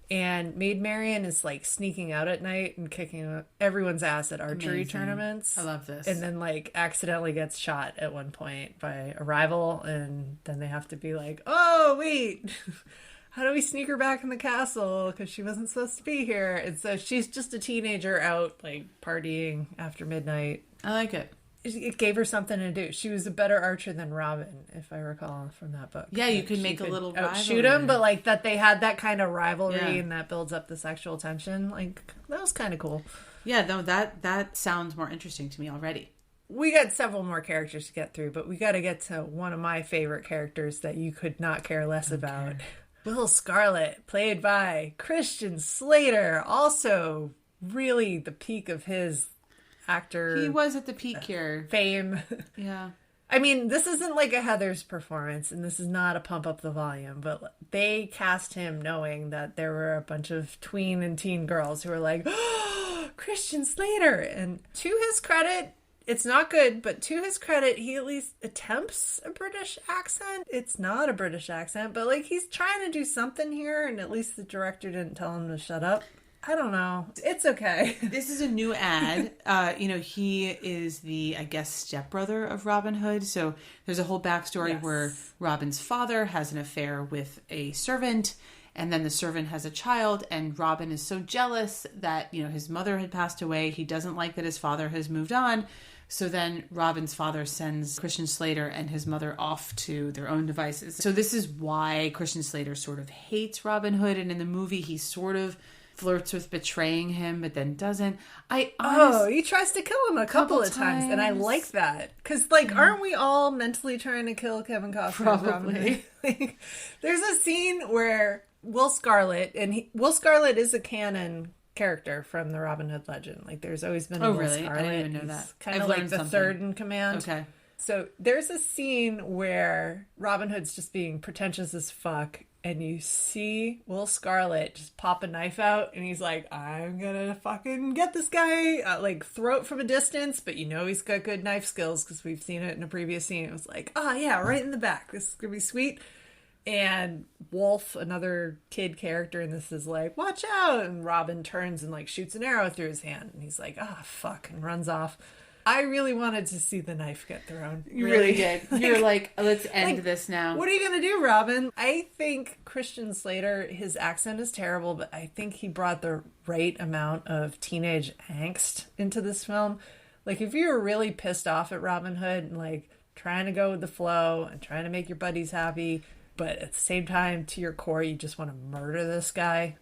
And Maid Marian is like sneaking out at night and kicking everyone's ass at archery tournaments. I love this. And then like accidentally gets shot at one point by a rival. And then they have to be like, oh, wait, how do we sneak her back in the castle? Because she wasn't supposed to be here. And so she's just a teenager out like partying after midnight. I like it. It gave her something to do. She was a better archer than Robin, if I recall from that book. Yeah, you could make a little shoot him, but like that they had that kind of rivalry and that builds up the sexual tension. Like that was kind of cool. Yeah, no, that sounds more interesting to me already. We got several more characters to get through, but we got to get to one of my favorite characters that you could not care less about. Will Scarlet, played by Christian Slater, also really the peak of his actor. He was at the peak here. Fame. Yeah. I mean, this isn't like a Heather's performance, and this is not a pump up the volume, but they cast him knowing that there were a bunch of tween and teen girls who were like, oh, Christian Slater. And to his credit, it's not good, but to his credit, he at least attempts a British accent. It's not a British accent, but like he's trying to do something here, and at least the director didn't tell him to shut up. I don't know. It's okay. This is a new ad. He is the, I guess, stepbrother of Robin Hood. So there's a whole backstory where Robin's father has an affair with a servant, and then the servant has a child, and Robin is so jealous that, his mother had passed away. He doesn't like that his father has moved on. So then Robin's father sends Christian Slater and his mother off to their own devices. So this is why Christian Slater sort of hates Robin Hood. And in the movie, he sort of flirts with betraying him, but then doesn't. He tries to kill him a couple of times. And I like that. Because, aren't we all mentally trying to kill Kevin Costner? Probably. There's a scene where Will Scarlet, Will Scarlet is a canon character from the Robin Hood legend. There's always been a Will Scarlet. I didn't even know that. Kind of like the third in command. Okay. So there's a scene where Robin Hood's just being pretentious as fuck, and you see Will Scarlet just pop a knife out, and he's like, I'm gonna fucking get this guy, throw it from a distance, but he's got good knife skills because we've seen it in a previous scene. It was like, yeah, right in the back. This is gonna be sweet. And Wolf, another kid character in this, is like, watch out! And Robin turns and shoots an arrow through his hand. And he's like, fuck, and runs off. I really wanted to see the knife get thrown. You really did. You're like, let's end this now. What are you going to do, Robin? I think Christian Slater, his accent is terrible, but I think he brought the right amount of teenage angst into this film. If you were really pissed off at Robin Hood and trying to go with the flow and trying to make your buddies happy, but at the same time, to your core, you just want to murder this guy.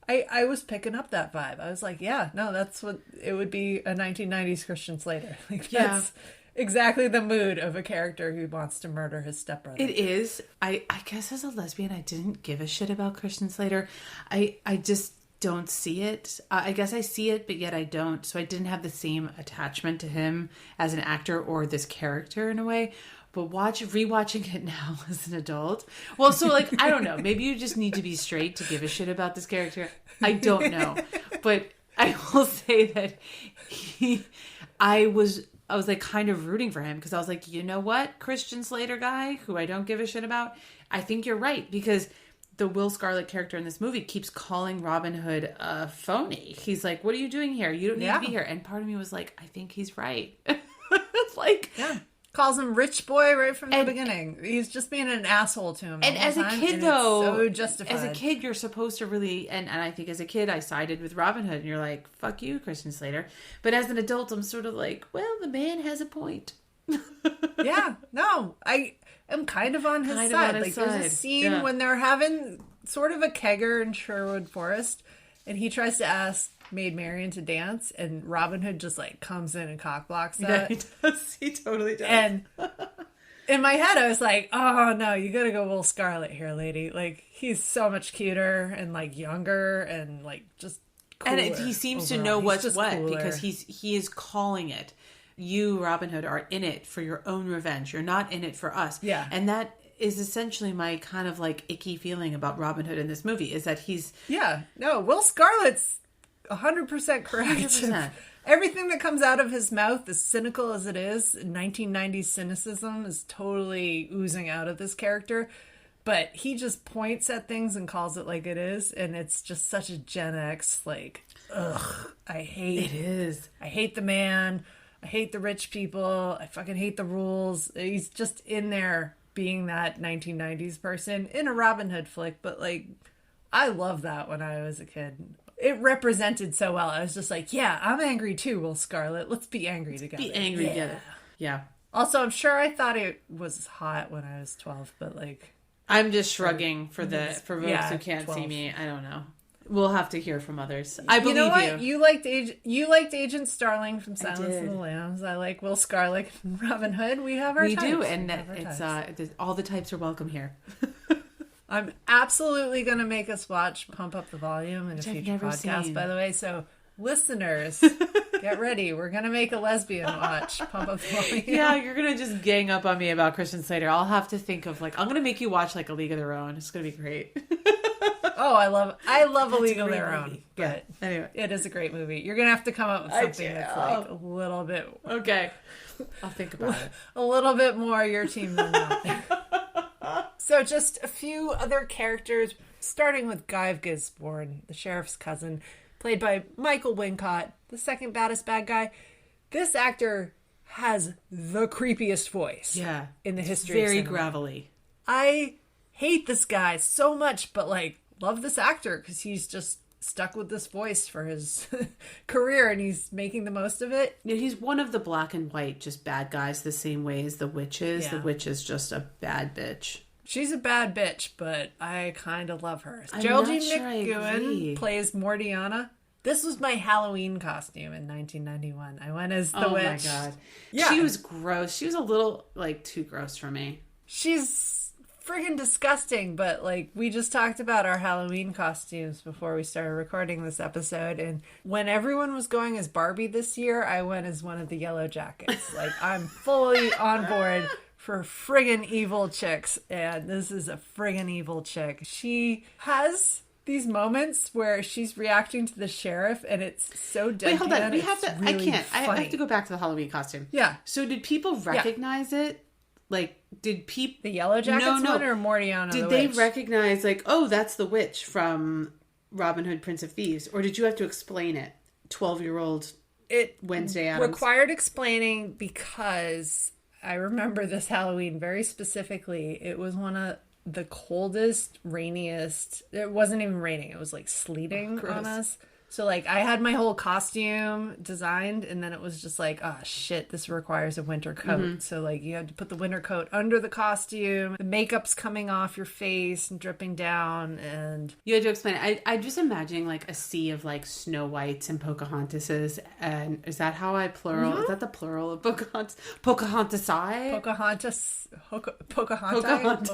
I was picking up that vibe. I was like, yeah, no, that's what it would be, a 1990s Christian Slater. That's exactly the mood of a character who wants to murder his stepbrother. It is. I guess as a lesbian, I didn't give a shit about Christian Slater. I just don't see it. I guess I see it, but yet I don't. So I didn't have the same attachment to him as an actor or this character in a way. But rewatching it now as an adult. Well, so I don't know. Maybe you just need to be straight to give a shit about this character. I don't know. But I will say that I was kind of rooting for him because I was like, you know what, Christian Slater guy, who I don't give a shit about, I think you're right, because the Will Scarlet character in this movie keeps calling Robin Hood a phony. He's like, what are you doing here? You don't need to be here. And part of me was like, I think he's right. Yeah. Calls him rich boy right from the beginning. He's just being an asshole to him. And as a kid, though, so justified. As a kid, you're supposed to really, and I think as a kid, I sided with Robin Hood, and you're like, fuck you, Christian Slater. But as an adult, I'm sort of like, well, the man has a point. Yeah, no, I am kind of on his side. There's a scene when they're having sort of a kegger in Sherwood Forest, and he tries to ask Maid Marian to dance, and Robin Hood just comes in and cockblocks that. Yeah, he does. He totally does. And in my head, I was like, oh no, you gotta go Will Scarlet here, lady. He's so much cuter and younger and just cooler. And he seems to know what's what cooler. Because he is calling it. You, Robin Hood, are in it for your own revenge. You're not in it for us. Yeah. And that is essentially my kind of icky feeling about Robin Hood in this movie, is that he's... Yeah. No, Will Scarlet's 100% correct. 100%. Everything that comes out of his mouth, as cynical as it is, 1990s cynicism is totally oozing out of this character. But he just points at things and calls it like it is. And it's just such a Gen X, ugh, I hate it. Is. I hate the man. I hate the rich people. I fucking hate the rules. He's just in there being that 1990s person in a Robin Hood flick. But I love that when I was a kid. It represented so well. I was just like, yeah, I'm angry too, Will Scarlet. Let's be angry together. Be angry together. Yeah. Also, I'm sure I thought it was hot when I was 12, but I'm just shrugging for folks who can't 12. see me. I don't know. We'll have to hear from others. I believe you. Know what? You liked Agent Starling from Silence of the Lambs. I like Will Scarlet and Robin Hood. We have our types. We do, and it's all the types are welcome here. I'm absolutely going to make us watch Pump Up the Volume in a future podcast, by the way. So, listeners, get ready. We're going to make a lesbian watch Pump Up the Volume. Yeah, you're going to just gang up on me about Christian Slater. I'll have to think of I'm going to make you watch A League of Their Own. It's going to be great. Oh, I love A League of Their Own. But anyway, it is a great movie. You're going to have to come up with something that's a little bit... Okay. I'll think about it. A little bit more your team than that. So just a few other characters, starting with Guy of Gisborne, the sheriff's cousin. played by Michael Wincott, the second baddest bad guy. This actor has the creepiest voice in the history of very cinema. gravelly. I hate this guy so much, but like love this actor because he's just stuck with this voice for his career and he's making the most of it. Yeah, he's one of the black and white just bad guys the same way as the witch is. Yeah. The witch is just a bad bitch. She's a bad bitch, but I kind of love her. I'm Geraldine not sure I agree. McGowan plays Mortiana. This was my Halloween costume in 1991. I went as the witch. Oh my god. Yeah. She was gross. She was a little like too gross for me. She's friggin' disgusting, but like we just talked about our Halloween costumes before we started recording this episode, and when everyone was going as Barbie this year, I went as one of the Yellow Jackets. Like I'm fully on board for friggin' evil chicks, and this is a friggin' evil chick. She has these moments where she's reacting to the sheriff and it's so deadpan. Wait, hold on. We have to. Really I can't. I funny. have to go back to the Halloween costume. Yeah. So did people recognize it? Like, did people The Yellow Jackets one or Mortiana Did the they witch? recognize like, oh, that's the witch from Robin Hood, Prince of Thieves, or did you have to explain it? 12-year-old Wednesday Addams required explaining because I remember this Halloween very specifically. It was one of the coldest, rainiest. It wasn't even raining. It was like sleeting on us. So like I had my whole costume designed and then it was just like, oh shit, this requires a winter coat. Mm-hmm. So like you had to put the winter coat under the costume. The makeup's coming off your face and dripping down and you had to explain it. I'm just imagining like a sea of like Snow Whites and Pocahontases. And is that how I plural? Mm-hmm. Is that the plural of Pocahontas? Pocahontasai? Pocahontas.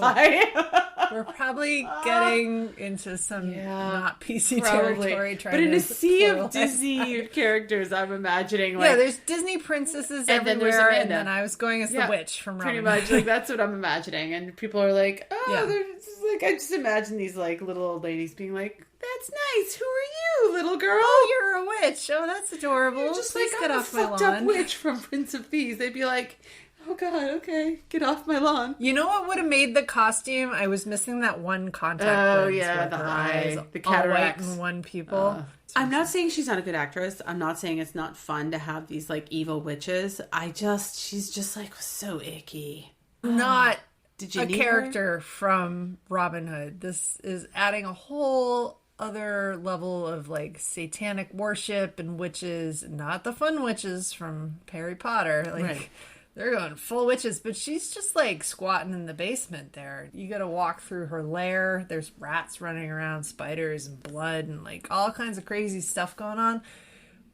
We're probably getting into some not PC territory. But in a sea of Disney characters, I'm imagining like there's Disney princesses everywhere, and then I was going as the witch from Robin Hood. Pretty much, like that's what I'm imagining. And people are like, they're just like I just imagine these like little old ladies being like, "That's nice. Who are you, little girl? Oh, you're a witch. Oh, that's adorable. You're just Please like get I'm off a my fucked lawn." up witch from Prince of Thieves. They'd be like, oh god, okay, get off my lawn. You know what would have made the costume? I was missing that one contact lens. Oh yeah, the eye, the cataracts, all white and one pupil. I'm not saying she's not a good actress. I'm not saying it's not fun to have these like evil witches. She's just like so icky. Not Did you a need character from Robin Hood. This is adding a whole other level of like satanic worship and witches, not the fun witches from Harry Potter. Like right. They're going full witches, but she's just like squatting in the basement there. You got to walk through her lair. There's rats running around, spiders and blood and like all kinds of crazy stuff going on.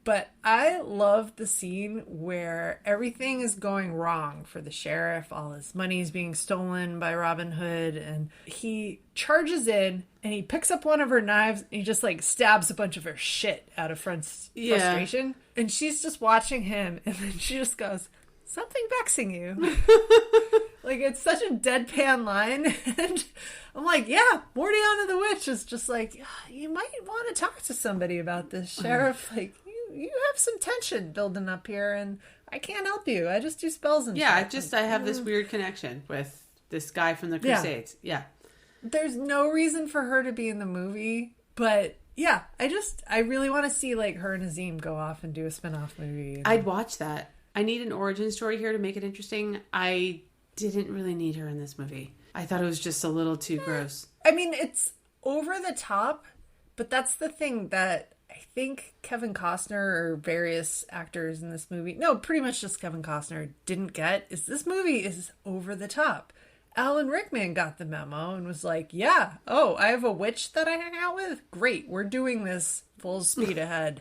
But I love the scene where everything is going wrong for the sheriff. All his money is being stolen by Robin Hood. And he charges in and he picks up one of her knives and he just like stabs a bunch of her shit out of frustration. And she's just watching him and then she just goes, "Something vexing you." Like, it's such a deadpan line. And I'm like, yeah, Mortiana the Witch is just like, you might want to talk to somebody about this, Sheriff. Like, you have some tension building up here, and I can't help you. I just do spells and shit. I have this weird connection with this guy from the Crusades. Yeah. There's no reason for her to be in the movie, but yeah, I really want to see, like, her and Azim go off and do a spin-off movie. I'd watch that. I need an origin story here to make it interesting. I didn't really need her in this movie. I thought it was just a little too gross. I mean, it's over the top, but that's the thing that I think Kevin Costner or various actors in this movie, no, pretty much just Kevin Costner, didn't get, is this movie is over the top. Alan Rickman got the memo and was like, yeah, oh, I have a witch that I hang out with? Great, we're doing this full speed ahead.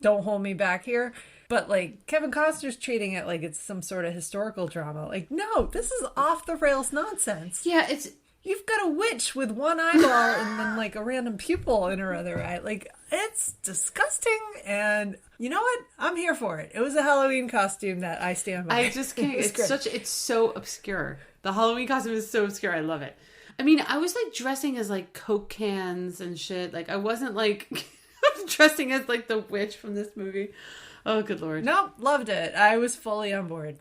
Don't hold me back here. But, like, Kevin Costner's treating it like it's some sort of historical drama. Like, no, this is off-the-rails nonsense. Yeah, You've got a witch with one eyeball and then, like, a random pupil in her other eye. Like, it's disgusting, and you know what? I'm here for it. It was a Halloween costume that I stand by. I just can't. It's so obscure. The Halloween costume is so obscure. I love it. I mean, I was, like, dressing as, like, Coke cans and shit. Like, I wasn't, like, dressing as, like, the witch from this movie. Oh, good Lord. Nope, loved it. I was fully on board.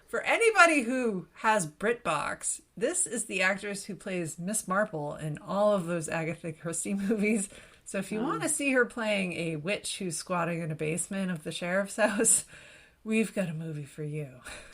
For anybody who has BritBox, this is the actress who plays Miss Marple in all of those Agatha Christie movies. So if you want to see her playing a witch who's squatting in a basement of the sheriff's house, we've got a movie for you.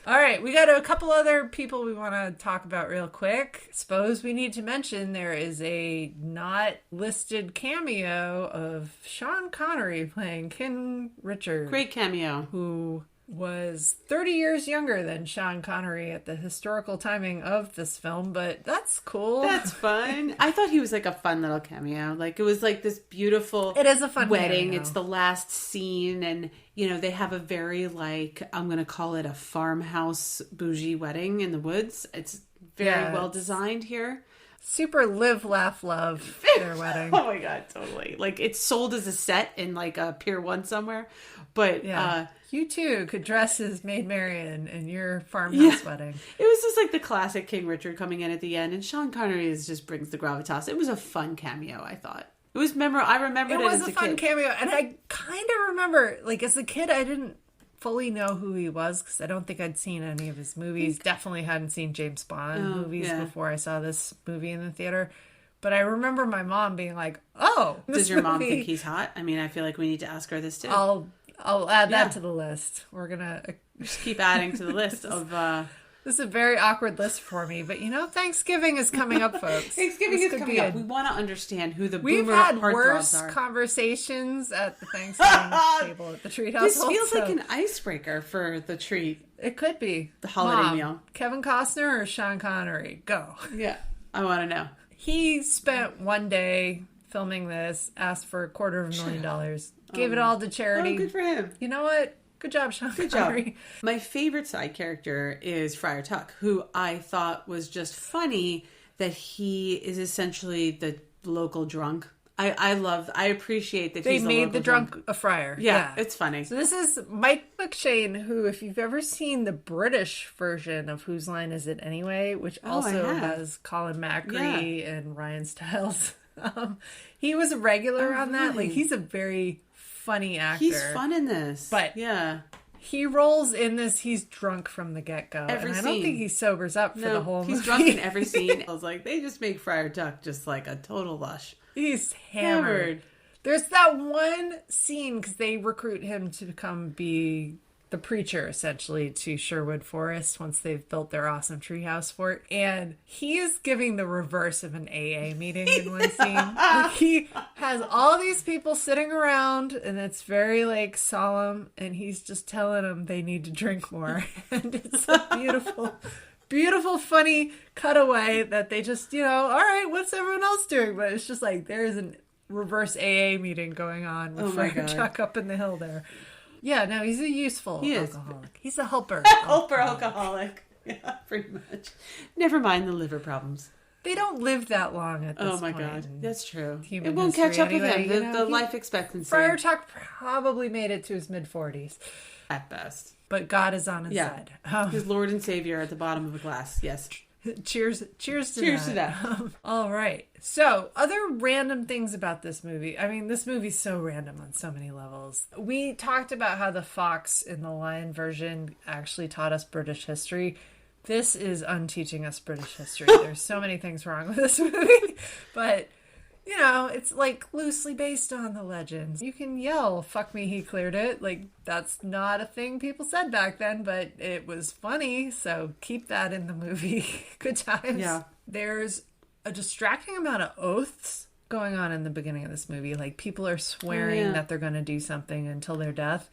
All right, we got a couple other people we want to talk about real quick. Suppose we need to mention there is a not listed cameo of Sean Connery playing King Richard. Great cameo. Who was 30 years younger than Sean Connery at the historical timing of this film, but that's cool. That's fun. I thought he was like a fun little cameo. Like, it was like this beautiful It is a fun wedding. cameo. It's the last scene, and you know, they have a very, like, I'm gonna call it a farmhouse bougie wedding in the woods. It's very well designed here. Super live, laugh, love their wedding. Oh my god, totally. Like, it's sold as a set in like a Pier 1 somewhere. But you too could dress as Maid Marian in your farmhouse wedding. It was just like the classic King Richard coming in at the end, and Sean Connery just brings the gravitas. It was a fun cameo, I thought. It was memorable. I remembered it as a kid. It was a fun cameo, and I kind of remember, like, as a kid, I didn't fully know who he was because I don't think I'd seen any of his movies. Definitely hadn't seen James Bond movies before I saw this movie in the theater. But I remember my mom being like, "Oh, does your mom think he's hot?" I mean, I feel like we need to ask her this too. I'll add that to the list. We're gonna just keep adding to the list of. This is a very awkward list for me, but you know, Thanksgiving is coming up, folks. Thanksgiving is coming up. We want to understand who the We've boomer had heartthrobs worse are. Conversations at the Thanksgiving table at the treat house. This feels like an icebreaker for the treat. It could be the holiday Mom, meal. Kevin Costner or Sean Connery? Go. Yeah, I want to know. He spent one day filming this, asked for $250,000, gave it all to charity. Oh, good for him. You know what? Good job, Sean Connery. My favorite side character is Friar Tuck, who I thought was just funny that he is essentially the local drunk. I appreciate that they he's made the drunk a friar. Yeah, it's funny. So this is Mike McShane, who, if you've ever seen the British version of Whose Line Is It Anyway, which also has Colin McRae and Ryan Stiles, he was a regular on that. Like, he's a very funny actor. He's fun in this. But he rolls in this, he's drunk from the get-go. And I don't think he sobers up for the whole movie. He's drunk in every scene. I was like, they just make Friar Tuck just like a total lush. He's hammered. There's that one scene, because they recruit him to be the preacher, essentially, to Sherwood Forest once they've built their awesome treehouse fort. And he is giving the reverse of an AA meeting in one scene. Like, he has all these people sitting around, and it's very, like, solemn, and he's just telling them they need to drink more. And it's a beautiful, funny cutaway that they just, you know, all right, what's everyone else doing? But it's just like, there's a reverse AA meeting going on with Friar Tuck up in the hill there. Yeah, no, he's a useful alcoholic. He's a helper. Alcoholic. Yeah, pretty much. Never mind the liver problems. They don't live that long at this point. Oh my god, that's true. It won't catch up with him. The life expectancy. Friar Tuck probably made it to his mid-40s. At best. But God is on his side. His Lord and Savior at the bottom of a glass. Yes. Cheers to that. All right. So, other random things about this movie. I mean, this movie's so random on so many levels. We talked about how the fox in the lion version actually taught us British history. This is unteaching us British history. There's so many things wrong with this movie. But, you know, it's like loosely based on the legends. You can yell, "Fuck me, he cleared it." Like, that's not a thing people said back then, but it was funny. So keep that in the movie. Good times. Yeah. There's a distracting amount of oaths going on in the beginning of this movie. Like, people are swearing that they're going to do something until their death.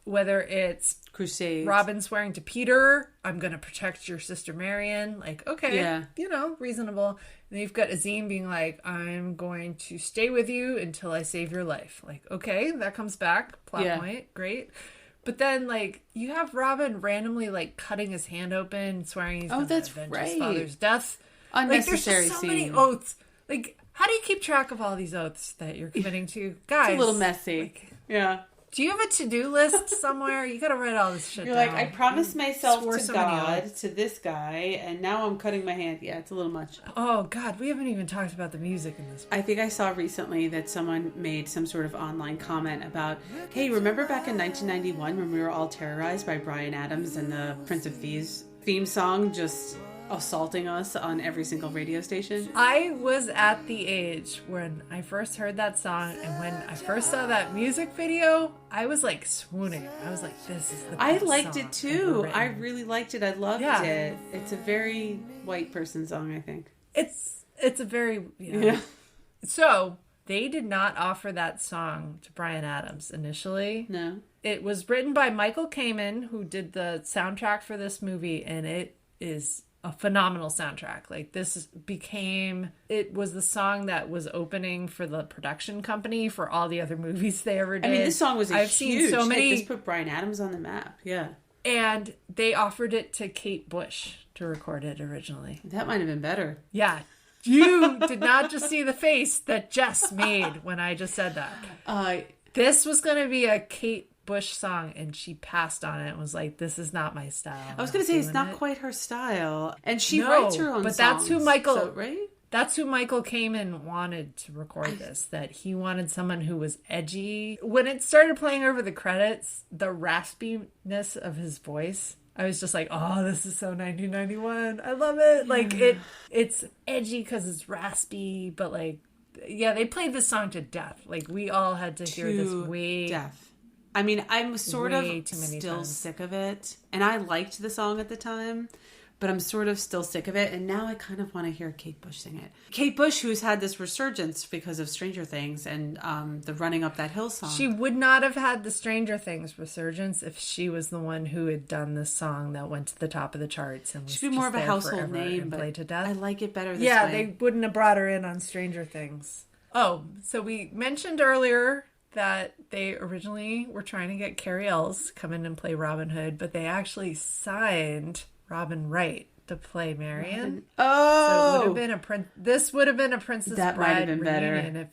Whether it's Crusades. Robin swearing to Peter, "I'm going to protect your sister Marion." Like, okay, you know, reasonable. And then you've got Azim being like, "I'm going to stay with you until I save your life." Like, okay, that comes back. Plot point. Great. But then, like, you have Robin randomly, like, cutting his hand open, swearing he's going to avenge his father's death. Unnecessary like, there's just so many oaths. Like, how do you keep track of all these oaths that you're committing to? Guys. It's a little messy. Like, yeah. Do you have a to-do list somewhere? You gotta write all this shit You're down. like, I promised myself to so God, to this guy, and now I'm cutting my hand. Yeah, it's a little much. Oh, God, we haven't even talked about the music in this. I think I saw recently that someone made some sort of online comment about, hey, remember back in 1991 when we were all terrorized by Bryan Adams and the Prince of Thieves theme song just assaulting us on every single radio station. I was at the age when I first heard that song, and when I first saw that music video, I was like swooning. I was like, this is the best I liked song it too. ever written. I really liked it. I loved it. It's a very white person song, I think. It's a very, yeah. So they did not offer that song to Bryan Adams initially. No. It was written by Michael Kamen, who did the soundtrack for this movie, and it is a phenomenal soundtrack. Like, it was the song that was opening for the production company for all the other movies they ever did. I mean, this song was I've seen so many. This put Bryan Adams on the map. Yeah. And they offered it to Kate Bush to record it originally. That might have been better. Yeah. You did not just see the face that Jess made when I just said that. This was going to be a Kate Bush song, and she passed on it and was like, this is not my style. I was going to say, it's not quite her style. And she writes her own songs. That's who Michael, right? That's who Michael Kamen wanted to record this, that he wanted someone who was edgy. When it started playing over the credits, the raspiness of his voice, I was just like, oh, this is so 1991. I love it. Yeah. Like, it's edgy because it's raspy, but like, yeah, they played this song to death. Like, we all had to hear this way. Death. I mean, I'm sort of still times. sick of it. And I liked the song at the time, but I'm sort of still sick of it. And now I kind of want to hear Kate Bush sing it. Kate Bush, who's had this resurgence because of Stranger Things and the Running Up That Hill song. She would not have had the Stranger Things resurgence if she was the one who had done this song that went to the top of the charts. And was she'd be more of a household name, but played to death. I like it better this way. way. They wouldn't have brought her in on Stranger Things. Oh, so we mentioned earlier that they originally were trying to get Carrie Ells to come in and play Robin Hood, but they actually signed Robin Wright to play Marion. Oh, so it would have been this would have been a Princess that Bride might have been reunion better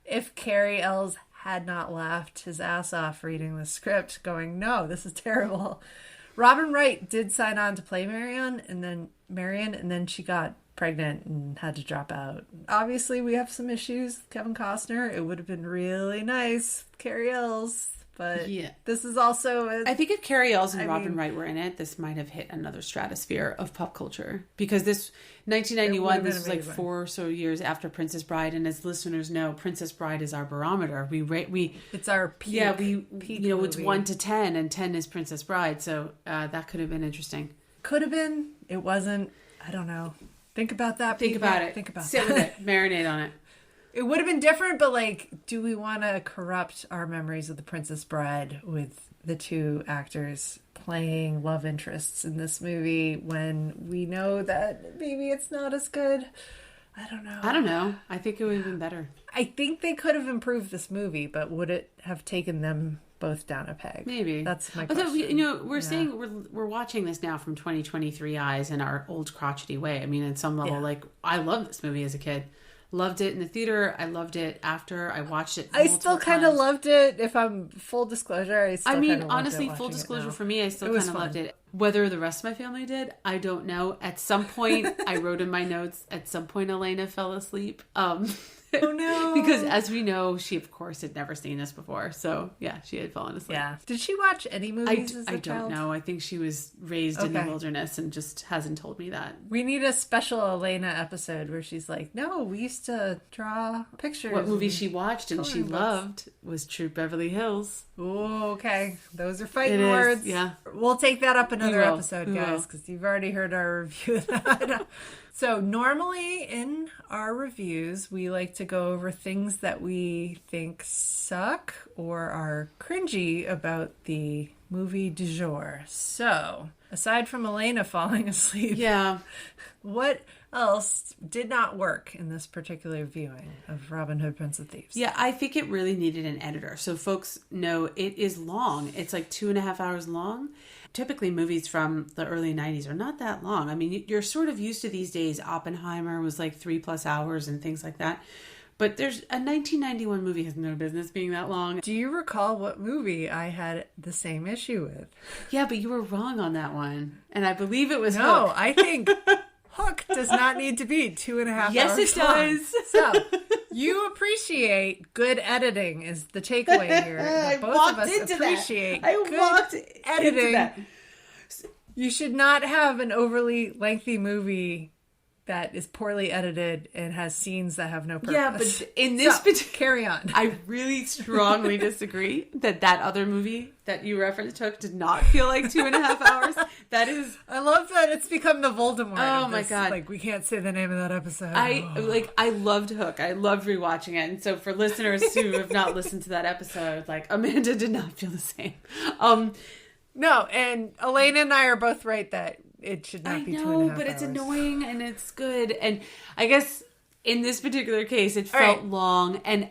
if Carrie Ells had not laughed his ass off reading the script, going, "No, this is terrible." Robin Wright did sign on to play Marion, and then she got pregnant and had to drop out. Obviously, we have some issues with Kevin Costner. It would have been really nice, Carrie Ells, but this is also... I think if Carrie Ells and Robin Wright were in it, this might have hit another stratosphere of pop culture. Because this, 1991, this was like 4 or so years after Princess Bride, and as listeners know, Princess Bride is our barometer. It's our peak. Yeah, peak it's 1 to 10, and 10 is Princess Bride, so that could have been interesting. Could have been. It wasn't. I don't know. Think about that. Think about it. Sit with it. Marinate on it. It would have been different, but like, do we want to corrupt our memories of the Princess Bride with the two actors playing love interests in this movie when we know that maybe it's not as good? I don't know. I think it would have been better. I think they could have improved this movie, but would it have taken them both down a peg? Maybe. That's my question. Although, we're saying we're watching this now from 2023 eyes in our old crotchety way. I mean, at some level, like, I loved this movie as a kid. Loved it in the theater. I loved it after I watched it. I still kind of loved it. If I'm full disclosure, honestly, full disclosure for me, I still kind of loved it. Whether the rest of my family did, I don't know. At some point, I wrote in my notes, at some point Elena fell asleep. Oh no. Because as we know, she of course had never seen this before. So yeah, she had fallen asleep. Yeah. Did she watch any movies as a child? I don't know. I think she was raised in the wilderness and just hasn't told me that. We need a special Elena episode where she's like, no, we used to draw pictures. What movie she watched and she loved was Troop Beverly Hills. Oh, okay. Those are fighting words. Yeah. We'll take that up another episode, guys, because you've already heard our review of that. So normally in our reviews, we like to go over things that we think suck or are cringy about the movie du jour. So aside from Elena falling asleep, what else did not work in this particular viewing of Robin Hood, Prince of Thieves? Yeah, I think it really needed an editor. So folks know it is long. It's like 2.5 hours long. Typically movies from the early 90s are not that long. I mean, you're sort of used to these days. Oppenheimer was like 3+ hours and things like that. But there's a 1991 movie has no business being that long. Do you recall what movie I had the same issue with? Yeah, but you were wrong on that one. And I believe it was Hook. No, I think Hook does not need to be 2.5 hours. Yes, it does. So you appreciate good editing is the takeaway here. Both of us appreciate good editing. You should not have an overly lengthy movie that is poorly edited and has scenes that have no purpose. Yeah, but in this carry on. I really strongly disagree that other movie that you referenced did not feel like 2.5 hours. That is, I love that it's become the Voldemort. Oh my God. Like, we can't say the name of that episode. I loved Hook. I loved rewatching it. And so for listeners who have not listened to that episode, like, Amanda did not feel the same. No, and Elena and I are both right that it should not be 2.5 hours. But it's annoying and it's good. And I guess in this particular case, it felt long. And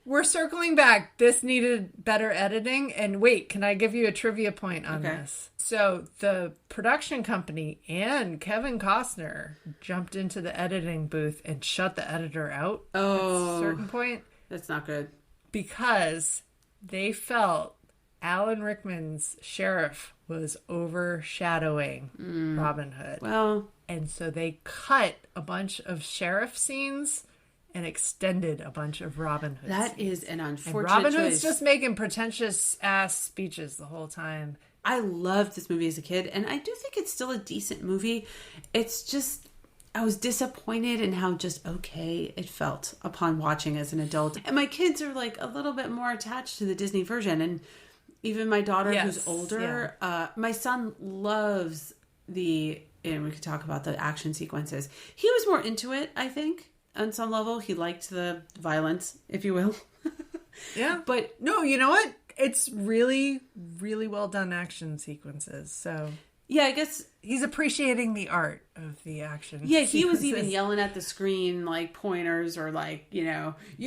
we're circling back. This needed better editing. And wait, can I give you a trivia point on this? So the production company and Kevin Costner jumped into the editing booth and shut the editor out at a certain point. That's not good. Because they felt Alan Rickman's sheriff was overshadowing Robin Hood. Well, and so they cut a bunch of sheriff scenes and extended a bunch of Robin Hood that scenes. is an unfortunate and Robin choice. Hood's just making pretentious ass speeches the whole time. I loved this movie as a kid, and I do think it's still a decent movie. It's just, I was disappointed in how just okay it felt upon watching as an adult. And my kids are like a little bit more attached to the Disney version, and even my daughter who's older, my son loves and we could talk about the action sequences. He was more into it, I think, on some level. He liked the violence, if you will. Yeah. But no, you know what? It's really, really well done action sequences. So yeah, I guess he's appreciating the art of the action. Yeah, he was even yelling at the screen like pointers or like, you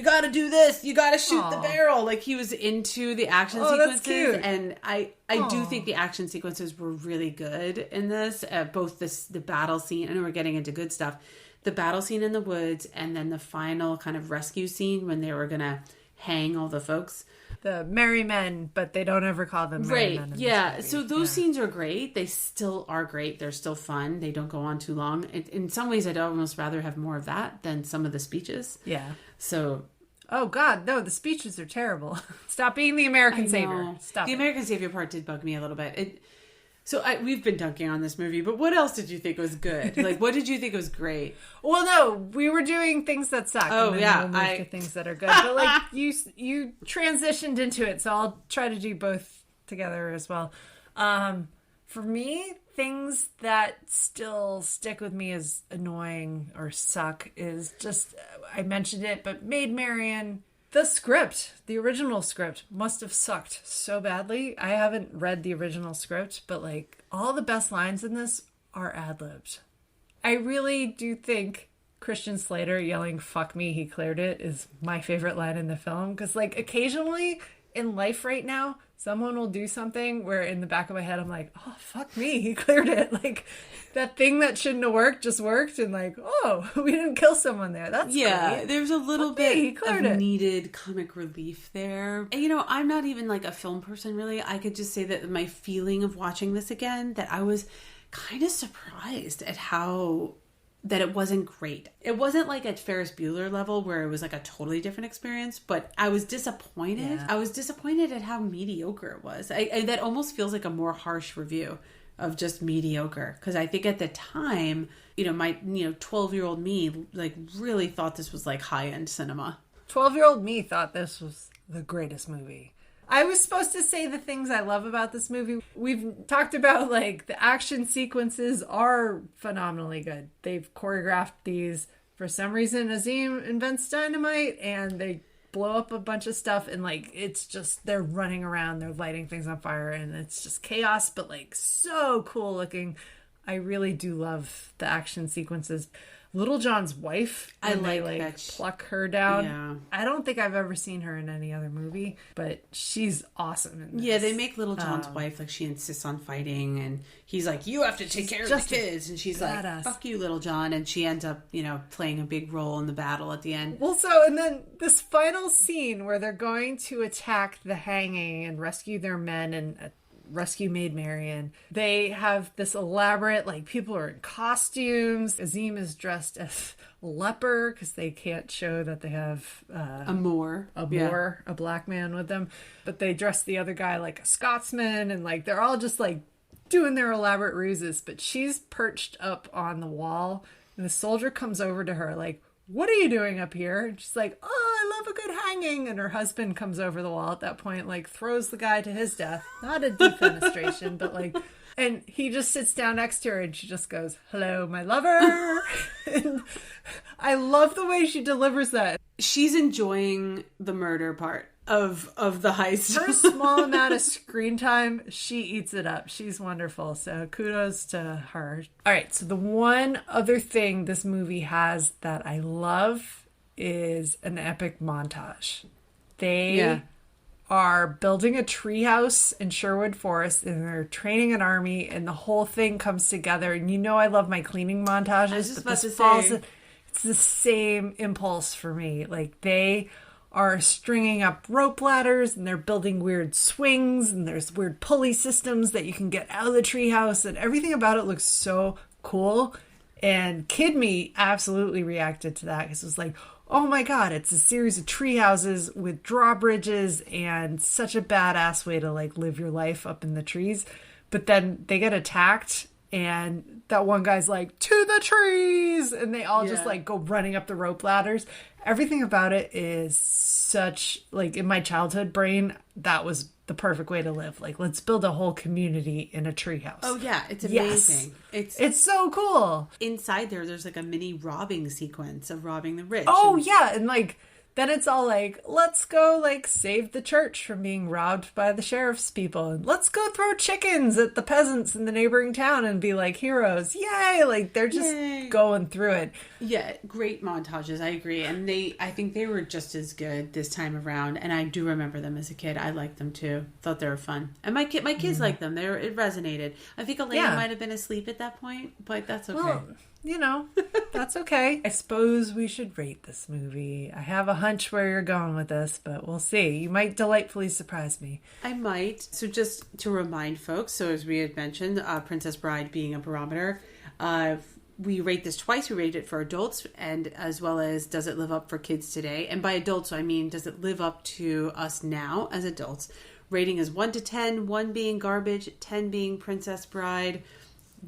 got to do this, you got to shoot the barrel. Like he was into the action sequences. That's cute. And I do think the action sequences were really good in this. Both the battle scene, I know we're getting into good stuff. The battle scene in the woods and then the final kind of rescue scene when they were going to hang all the folks. The merry men, but they don't ever call them merry men. Yeah. So those scenes are great. They still are great. They're still fun. They don't go on too long. In some ways, I'd almost rather have more of that than some of the speeches. Yeah. So. Oh, God. No, the speeches are terrible. Stop being the American savior. Stop The American savior part did bug me a little bit. We've been dunking on this movie, but what else did you think was good? Like, what did you think was great? Well, no, we were doing things that suck. Oh, yeah. We'll move to things that are good. But, like, you transitioned into it, so I'll try to do both together as well. For me, things that still stick with me as annoying or suck is just, I mentioned it, but Maid Marian. The script, the original script, must have sucked so badly. I haven't read the original script, but like all the best lines in this are ad-libbed. I really do think Christian Slater yelling "fuck me, he cleared it" is my favorite line in the film. Because like occasionally in life right now, someone will do something where in the back of my head I'm like, oh, fuck me, he cleared it. Like that thing that shouldn't have worked just worked, and like, oh, we didn't kill someone there. That's great. There's a little bit of needed comic relief there. And, I'm not even like a film person really. I could just say that my feeling of watching this again, that I was kind of surprised at how that it wasn't great. It wasn't like at Ferris Bueller level where it was like a totally different experience, but I was disappointed. Yeah. I was disappointed at how mediocre it was. That almost feels like a more harsh review of just mediocre. Because I think at the time, my 12-year-old me like really thought this was like high-end cinema. 12-year-old me thought this was the greatest movie. I was supposed to say the things I love about this movie. We've talked about, like, the action sequences are phenomenally good. They've choreographed these. For some reason, Azim invents dynamite, and they blow up a bunch of stuff, and, like, it's just, they're running around, they're lighting things on fire, and it's just chaos, but, like, so cool looking. I really do love the action sequences. Little John's wife, I like that. Pluck her down. Yeah. I don't think I've ever seen her in any other movie, but she's awesome in this. Yeah, they make Little John's wife, like, she insists on fighting, and he's like, you have to take care of the kids. And she's like, fuck you, Little John. And she ends up, playing a big role in the battle at the end. Well, and then this final scene where they're going to attack the hanging and rescue their men and rescue Maid Marian. They have this elaborate, like, people are in costumes. Azim is dressed as a leper because they can't show that they have a black man with them. But they dress the other guy like a Scotsman, and like they're all just like doing their elaborate ruses, but she's perched up on the wall, and the soldier comes over to her like, what are you doing up here? And she's like, oh, I love a good hanging. And her husband comes over the wall at that point, like throws the guy to his death. Not a defenestration, but like, and he just sits down next to her and she just goes, hello, my lover. And I love the way she delivers that. She's enjoying the murder part of the heist. Her small amount of screen time, she eats it up. She's wonderful. So kudos to her. All right. So the one other thing this movie has that I love is an epic montage. They are building a treehouse in Sherwood Forest, and they're training an army, and the whole thing comes together. And you know I love my cleaning montages. I was just about to say. It's the same impulse for me. Like, they are stringing up rope ladders, and they're building weird swings, and there's weird pulley systems that you can get out of the treehouse, and everything about it looks so cool. And kid me absolutely reacted to that because it was like, oh my god, it's a series of tree houses with drawbridges and such a badass way to like live your life up in the trees. But then they get attacked, and that one guy's like, to the trees, and they all just like go running up the rope ladders. Everything about it is such, like, in my childhood brain, that was the perfect way to live. Like, let's build a whole community in a treehouse. Oh yeah, it's amazing. Yes. It's so cool. Inside there's like a mini robbing sequence of robbing the rich. Oh yeah, and like then it's all like, let's go like save the church from being robbed by the sheriff's people, and let's go throw chickens at the peasants in the neighboring town and be like heroes. Yay! Like they're just going through it. Yeah, great montages. I agree, and I think they were just as good this time around. And I do remember them as a kid. I liked them too. Thought they were fun, and my kids liked them. It resonated. I think Elena might have been asleep at that point, but that's okay. Well, you know, that's okay. I suppose we should rate this movie. I have a hunch where you're going with this, but we'll see. You might delightfully surprise me. I might. So just to remind folks, so as we had mentioned, Princess Bride being a barometer, we rate this twice. We rate it for adults, and as well as does it live up for kids today? And by adults, I mean, does it live up to us now as adults? Rating is 1 to 10, 1 being garbage, 10 being Princess Bride.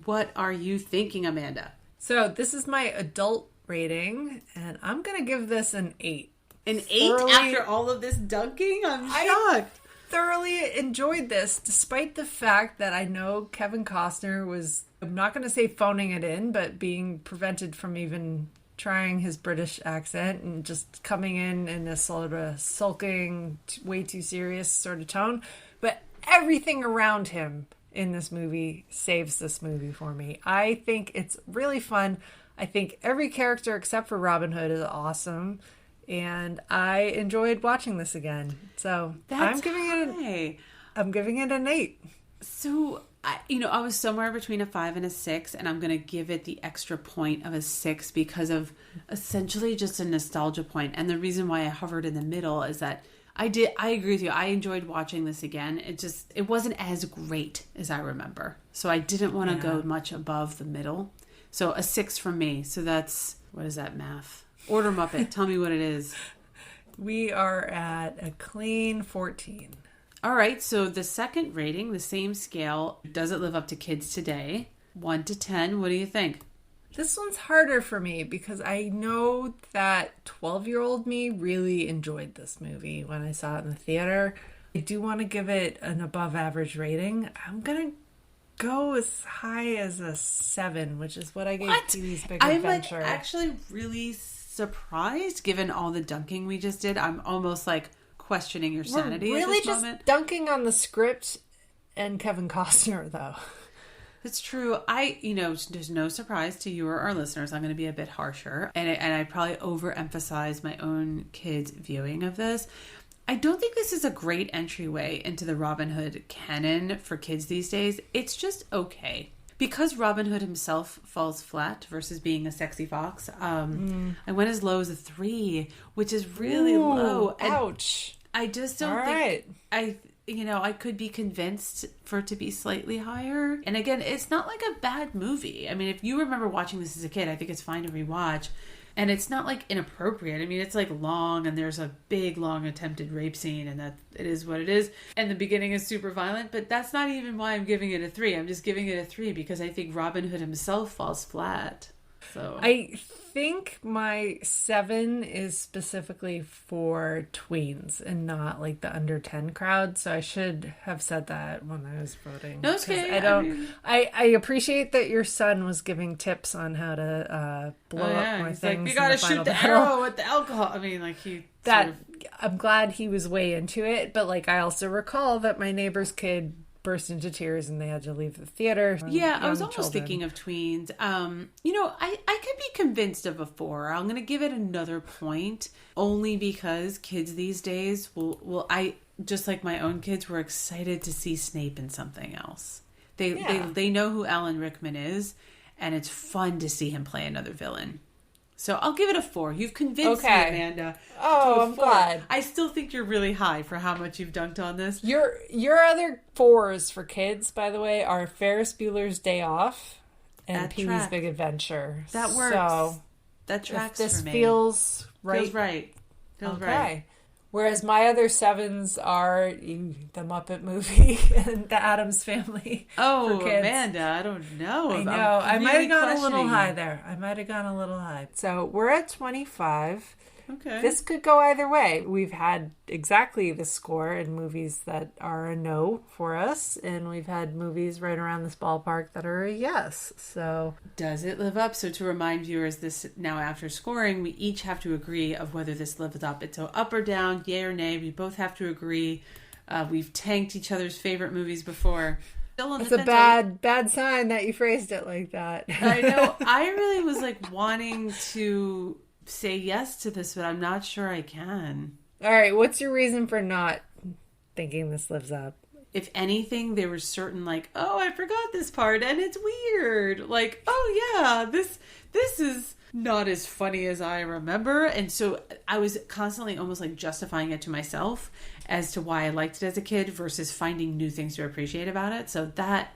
What are you thinking, Amanda? So this is my adult rating, and I'm going to give this an 8. An 8 after all of this dunking? I'm shocked. I thoroughly enjoyed this, despite the fact that I know Kevin Costner was, I'm not going to say phoning it in, but being prevented from even trying his British accent and just coming in a sort of sulking, way too serious sort of tone. But everything around him in this movie saves this movie for me. I think it's really fun. I think every character except for Robin Hood is awesome, and I enjoyed watching this again. So I'm giving it an 8. So I was somewhere between a 5 and a 6, and I'm going to give it the extra point of a 6 because of essentially just a nostalgia point. And the reason why I hovered in the middle is that I agree with you. I enjoyed watching this again. It wasn't as great as I remember. So I didn't want to go much above the middle. So a 6 from me. So that's, what is that math? Order Muppet. Tell me what it is. We are at a clean 14. All right. So the second rating, the same scale. Does it live up to kids today? 1 to 10. What do you think? This one's harder for me because I know that 12-year-old me really enjoyed this movie when I saw it in the theater. I do want to give it an above average rating. I'm going to go as high as a 7, which is what I gave Pee-wee's Big Adventure. I'm actually really surprised given all the dunking we just did. I'm almost like questioning your sanity We're really at this just moment. Dunking on the script and Kevin Costner, though. It's true. There's no surprise to you or our listeners. I'm going to be a bit harsher. And I probably overemphasize my own kids' viewing of this. I don't think this is a great entryway into the Robin Hood canon for kids these days. It's just okay. Because Robin Hood himself falls flat versus being a sexy fox, I went as low as a 3, which is really low. And ouch. I just don't think... I could be convinced for it to be slightly higher. And again, it's not like a bad movie. I mean, if you remember watching this as a kid, I think it's fine to rewatch. And it's not like inappropriate. I mean, it's like long, and there's a big, long attempted rape scene, and that it is what it is. And the beginning is super violent, but that's not even why I'm giving it a 3. I'm just giving it a 3 because I think Robin Hood himself falls flat. So I think my 7 is specifically for tweens and not like the under 10 crowd. So I should have said that when I was voting. No, it's okay. I appreciate that your son was giving tips on how to blow up more things. Like, you gotta shoot the arrow with the alcohol. I mean, like I'm glad he was way into it, but like I also recall that my neighbor's kid burst into tears and they had to leave the theater. Yeah, I was almost thinking of tweens. I could be convinced of a 4. I'm going to give it another point only because kids these days I just like my own kids were excited to see Snape in something else. They know who Alan Rickman is, and it's fun to see him play another villain. So I'll give it a 4. You've convinced me, Amanda. Oh, I'm glad. I still think you're really high for how much you've dunked on this. Your other 4s for kids, by the way, are Ferris Bueller's Day Off and Pee-wee's Big Adventure. That works. So that tracks this for me. Feels right. Feels right. Feels right. Whereas my other 7s are the Muppet Movie and the Addams Family. Oh, for kids. Amanda, I don't know. I know. I might have gone a little high there. So we're at 25. Okay. This could go either way. We've had exactly the score in movies that are a no for us, and we've had movies right around this ballpark that are a yes. So does it live up? So to remind viewers, this now after scoring, we each have to agree of whether this lives up. It's a up or down, yay or nay. We both have to agree. We've tanked each other's favorite movies before. It's a bad sign that you phrased it like that. I know. I really was like wanting to say yes to this, but I'm not sure I can. All right, what's your reason for not thinking this lives up? If anything, there was certain like, oh, I forgot this part and it's weird. Like, oh yeah, this is not as funny as I remember. And so I was constantly almost like justifying it to myself as to why I liked it as a kid versus finding new things to appreciate about it. So that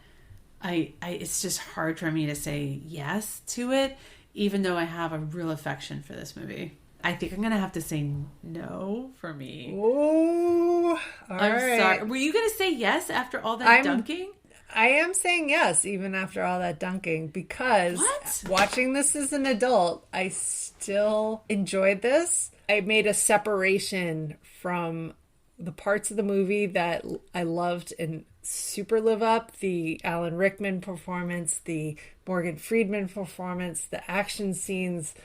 it's just hard for me to say yes to it, even though I have a real affection for this movie. I think I'm going to have to say no for me. Oh, I'm right. sorry. Were you going to say yes after all that dunking? I am saying yes, even after all that dunking, because watching this as an adult, I still enjoyed this. I made a separation from the parts of the movie that I loved and super live up. The Alan Rickman performance, the Morgan Freeman performance, the action scenes,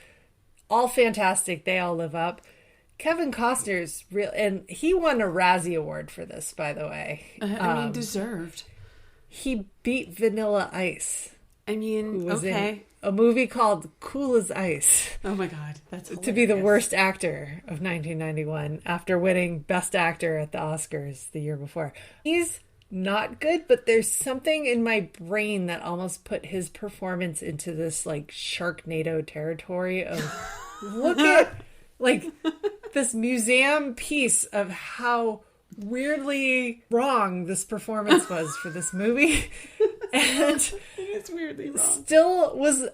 all fantastic. They all live up. Kevin Costner's real, and he won a Razzie Award for this, by the way. I mean, deserved. He beat Vanilla Ice. I mean, okay. A movie called Cool as Ice. Oh my God, that's hilarious. To be the worst actor of 1991 after winning Best Actor at the Oscars the year before. He's not good, but there's something in my brain that almost put his performance into this like Sharknado territory of look at like this museum piece of how weirdly wrong this performance was for this movie. And it's weirdly wrong. Still was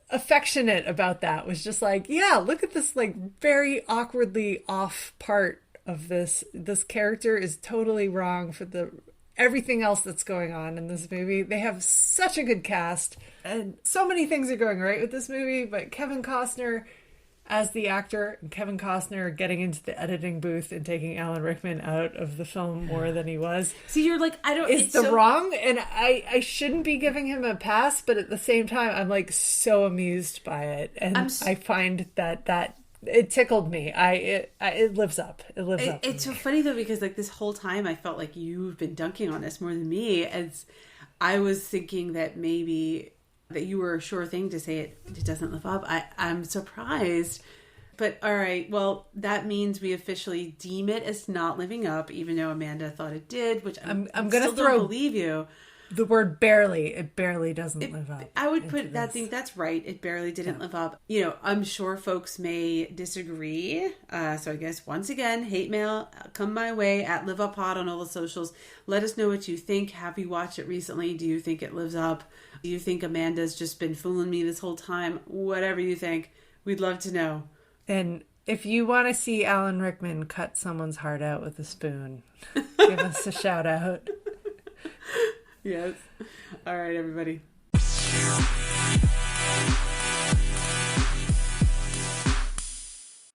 affectionate about that. Was just like, yeah, look at this like very awkwardly off part of this. This character is totally wrong for the everything else that's going on in this movie. They have such a good cast and so many things are going right with this movie, but Kevin Costner as the actor and Kevin Costner getting into the editing booth and taking Alan Rickman out of the film more than he was. See, you're like, I don't... It's the wrong, and I shouldn't be giving him a pass, but at the same time, I'm like so amused by it. And I find that it tickled me. It lives up. It lives up. It's so funny though, because like this whole time I felt like you've been dunking on us more than me, as I was thinking that maybe that you were a sure thing to say it doesn't live up. I'm surprised. But all right, well, that means we officially deem it as not living up, even though Amanda thought it did, which I'm going to don't believe you. The word barely, it barely doesn't live up. I would put that thing, that's right. It barely didn't live up. I'm sure folks may disagree. So I guess once again, hate mail, come my way at Live Up Pod on all the socials. Let us know what you think. Have you watched it recently? Do you think it lives up? Do you think Amanda's just been fooling me this whole time? Whatever you think, we'd love to know. And if you want to see Alan Rickman cut someone's heart out with a spoon, give us a shout out. Yes. All right, everybody.